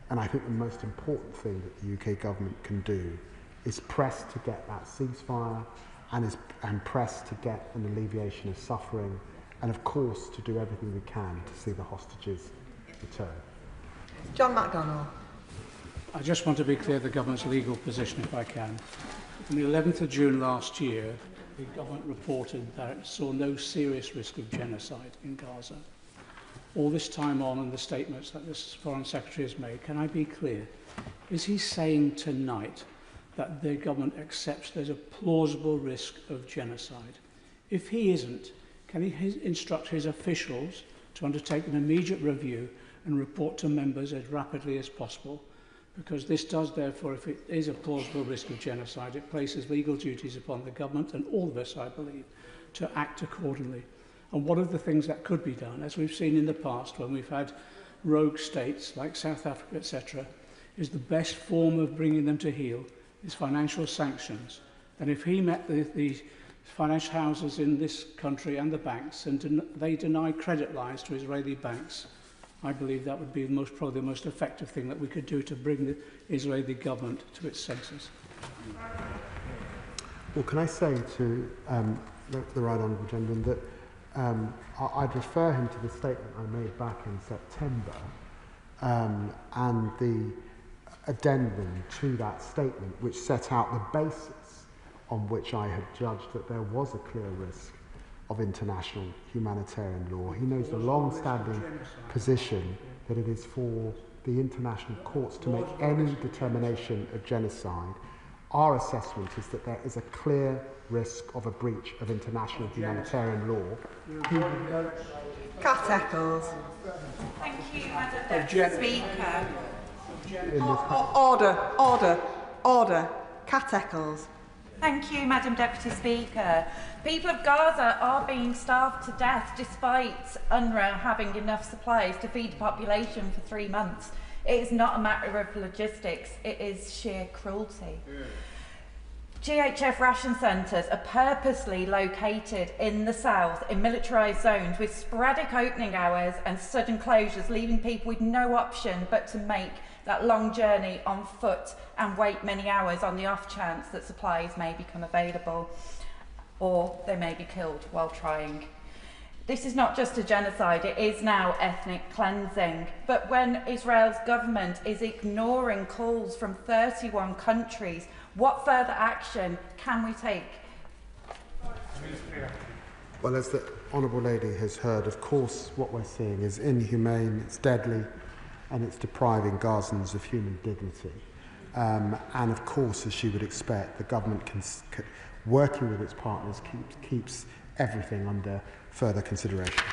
and I think the most important thing that the UK government can do is press to get that ceasefire and press to get an alleviation of suffering, and of course to do everything we can to see the hostages return. John MacDonald. I just want to be clear the government's legal position, if I can. On the 11th of June last year, the government reported that it saw no serious risk of genocide in Gaza. All this time on, and the statements that this Foreign Secretary has made, can I be clear? Is he saying tonight that the government accepts there's a plausible risk of genocide? If he isn't, can he instruct his officials to undertake an immediate review and report to members as rapidly as possible? Because this does, therefore, if it is a plausible risk of genocide, it places legal duties upon the government and all of us, I believe, to act accordingly. And one of the things that could be done, as we've seen in the past when we've had rogue states like South Africa, etc., is the best form of bringing them to heel is financial sanctions. And if he met the financial houses in this country and the banks, and they deny credit lines to Israeli banks, I believe that would be probably the most effective thing that we could do to bring the Israeli government to its senses. Well, can I say to the right honourable gentleman that I'd refer him to the statement I made back in September and the addendum to that statement, which set out the basis on which I had judged that there was a clear risk of international humanitarian law. He knows the long-standing position that it is for the international courts to make any determination of genocide. Our assessment is that there is a clear risk of a breach of international humanitarian law. Cat Eccles. Thank you, Madam Deputy Speaker. Order. Cat Eccles. Thank you, Madam Deputy Speaker. People of Gaza are being starved to death despite UNRWA having enough supplies to feed the population for 3 months. It is not a matter of logistics, it is sheer cruelty. GHF ration centres are purposely located in the south in militarised zones with sporadic opening hours and sudden closures, leaving people with no option but to make that long journey on foot and wait many hours on the off chance that supplies may become available, or they may be killed while trying. This is not just a genocide, it is now ethnic cleansing. But when Israel's government is ignoring calls from 31 countries, what further action can we take? Well, as the honourable lady has heard, of course, what we're seeing is inhumane, it's deadly, and it's depriving Gazans of human dignity. And of course, as she would expect, the government, working with its partners, keeps everything under further consideration.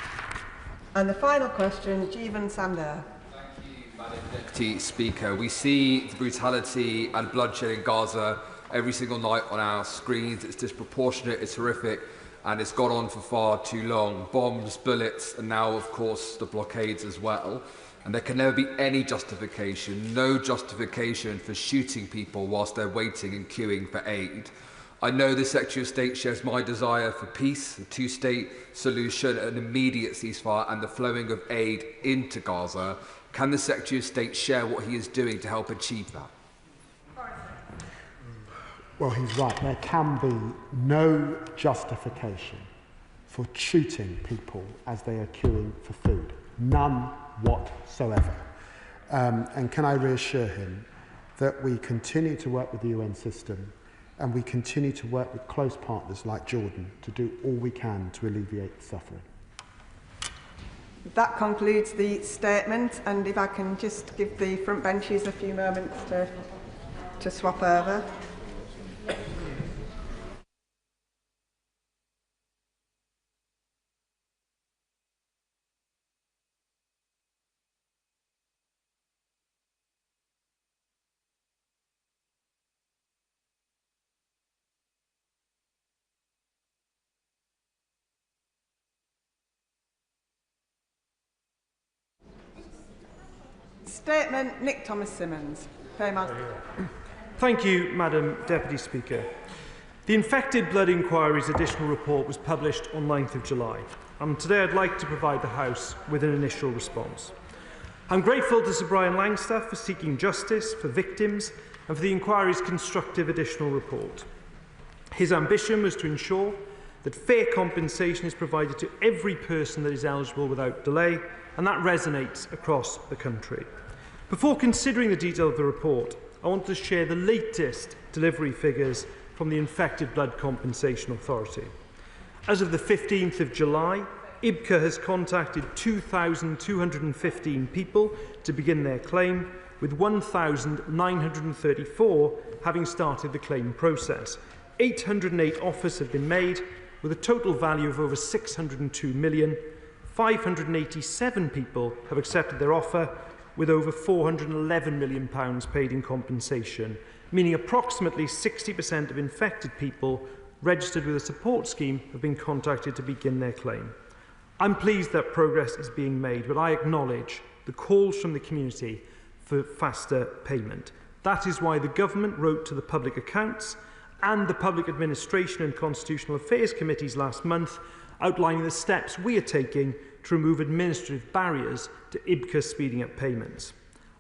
And the final question, Jeevan Sander. Thank you, Madam Deputy Speaker. We see the brutality and bloodshed in Gaza every single night on our screens. It's disproportionate, it's horrific, and it's gone on for far too long. Bombs, bullets, and now, of course, the blockades as well. And there can never be any justification, no justification for shooting people whilst they're waiting and queuing for aid. I know the Secretary of State shares my desire for peace, a two-state solution, an immediate ceasefire and the flowing of aid into Gaza. Can the Secretary of State share what he is doing to help achieve that? Well, he's right. There can be no justification for shooting people as they are queuing for food. None whatsoever. And can I reassure him that we continue to work with the UN system and we continue to work with close partners like Jordan to do all we can to alleviate suffering. That concludes the statement, and if I can just give the front benches a few moments to swap over. Statement, Nick Thomas-Symonds. Thank you, Madam Deputy Speaker. The Infected Blood Inquiry's additional report was published on 9th of July, and today I'd like to provide the House with an initial response. I'm grateful to Sir Brian Langstaff for seeking justice for victims and for the inquiry's constructive additional report. His ambition was to ensure that fair compensation is provided to every person that is eligible without delay, and that resonates across the country. Before considering the detail of the report, I want to share the latest delivery figures from the Infected Blood Compensation Authority. As of the 15th of July, IBCA has contacted 2,215 people to begin their claim, with 1,934 having started the claim process. 808 offers have been made, with a total value of over 602 million. 587 people have accepted their offer, with over £411 million paid in compensation, meaning approximately 60% of infected people registered with a support scheme have been contacted to begin their claim. I'm pleased that progress is being made, but I acknowledge the calls from the community for faster payment. That is why the government wrote to the Public Accounts and the Public Administration and Constitutional Affairs Committees last month, outlining the steps we are taking to remove administrative barriers to IBCA speeding up payments.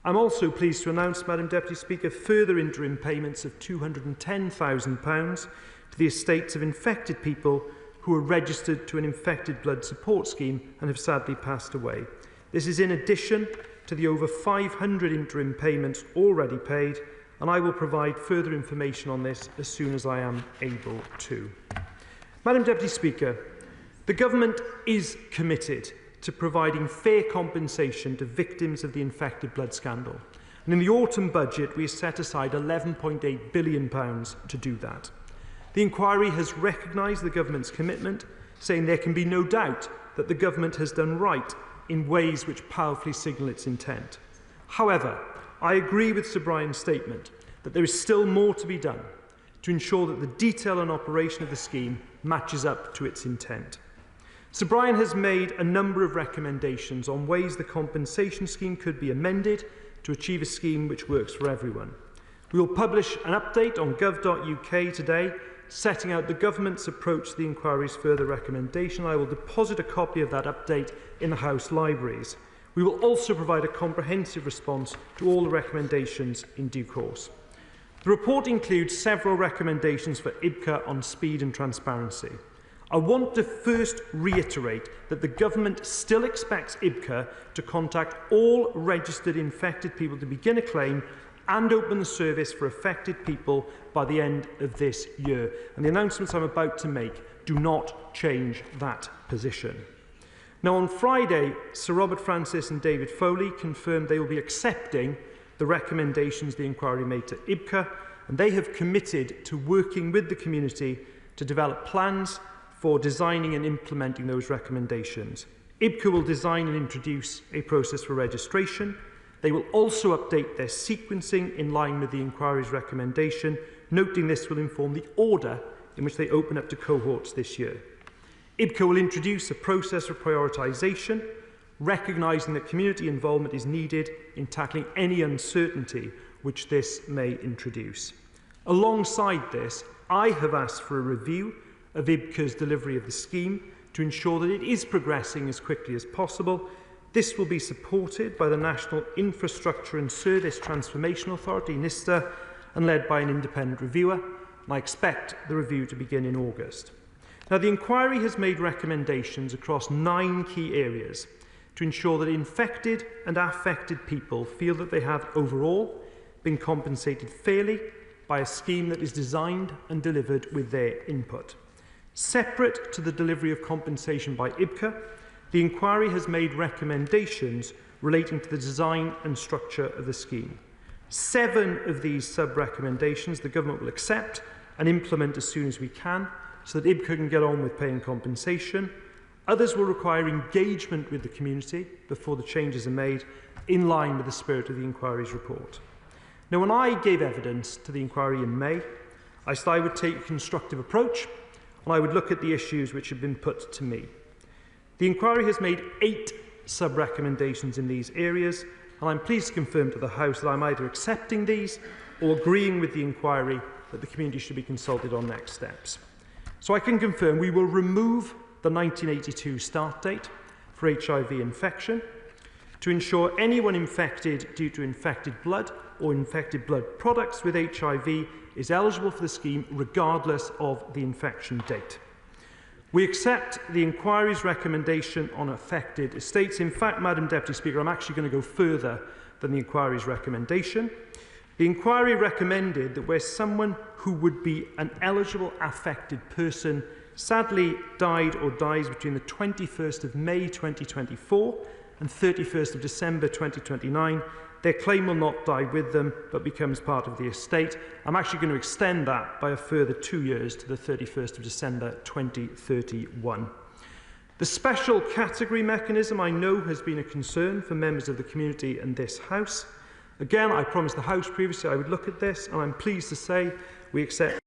I'm also pleased to announce, Madam Deputy Speaker, further interim payments of £210,000 to the estates of infected people who are registered to an infected blood support scheme and have sadly passed away. This is in addition to the over 500 interim payments already paid, and I will provide further information on this as soon as I am able to. Madam Deputy Speaker, the Government is committed to providing fair compensation to victims of the infected blood scandal. And in the autumn budget, we have set aside £11.8 billion to do that. The inquiry has recognised the Government's commitment, saying there can be no doubt that the Government has done right in ways which powerfully signal its intent. However, I agree with Sir Brian's statement that there is still more to be done to ensure that the detail and operation of the scheme matches up to its intent. Sir Brian has made a number of recommendations on ways the compensation scheme could be amended to achieve a scheme which works for everyone. We will publish an update on gov.uk today, setting out the Government's approach to the inquiry's further recommendation. I will deposit a copy of that update in the House libraries. We will also provide a comprehensive response to all the recommendations in due course. The report includes several recommendations for IBCA on speed and transparency. I want to first reiterate that the Government still expects IBCA to contact all registered infected people to begin a claim and open the service for affected people by the end of this year. And the announcements I'm about to make do not change that position. Now, on Friday, Sir Robert Francis and David Foley confirmed they will be accepting the recommendations the inquiry made to IBCA, and they have committed to working with the community to develop plans for designing and implementing those recommendations. IBCA will design and introduce a process for registration. They will also update their sequencing in line with the inquiry's recommendation, noting this will inform the order in which they open up to cohorts this year. IBCA will introduce a process for prioritisation, recognising that community involvement is needed in tackling any uncertainty which this may introduce. Alongside this, I have asked for a review of IBCA's delivery of the scheme to ensure that it is progressing as quickly as possible. This will be supported by the National Infrastructure and Service Transformation Authority, NISTA, and led by an independent reviewer. and I expect the review to begin in August. Now, the inquiry has made recommendations across 9 key areas to ensure that infected and affected people feel that they have overall been compensated fairly by a scheme that is designed and delivered with their input. Separate to the delivery of compensation by IBCA, the inquiry has made recommendations relating to the design and structure of the scheme. 7 of these sub-recommendations the government will accept and implement as soon as we can, so that IBCA can get on with paying compensation. Others will require engagement with the community before the changes are made, in line with the spirit of the inquiry's report. Now, when I gave evidence to the inquiry in May, I said I would take a constructive approach and I would look at the issues which had been put to me. The inquiry has made 8 sub-recommendations in these areas, and I'm pleased to confirm to the House that I'm either accepting these or agreeing with the inquiry that the community should be consulted on next steps. So I can confirm we will remove the 1982 start date for HIV infection to ensure anyone infected due to infected blood or infected blood products with HIV is eligible for the scheme regardless of the infection date. We accept the inquiry's recommendation on affected estates. In fact, Madam Deputy Speaker, I'm actually going to go further than the inquiry's recommendation. The inquiry recommended that where someone who would be an eligible affected person sadly died or dies between the 21st of May 2024 and 31st of December 2029, their claim will not die with them but becomes part of the estate. I'm actually going to extend that by a further 2 years to the 31st of December 2031. The special category mechanism I know has been a concern for members of the community and this House. Again, I promised the House previously I would look at this, and I'm pleased to say we accept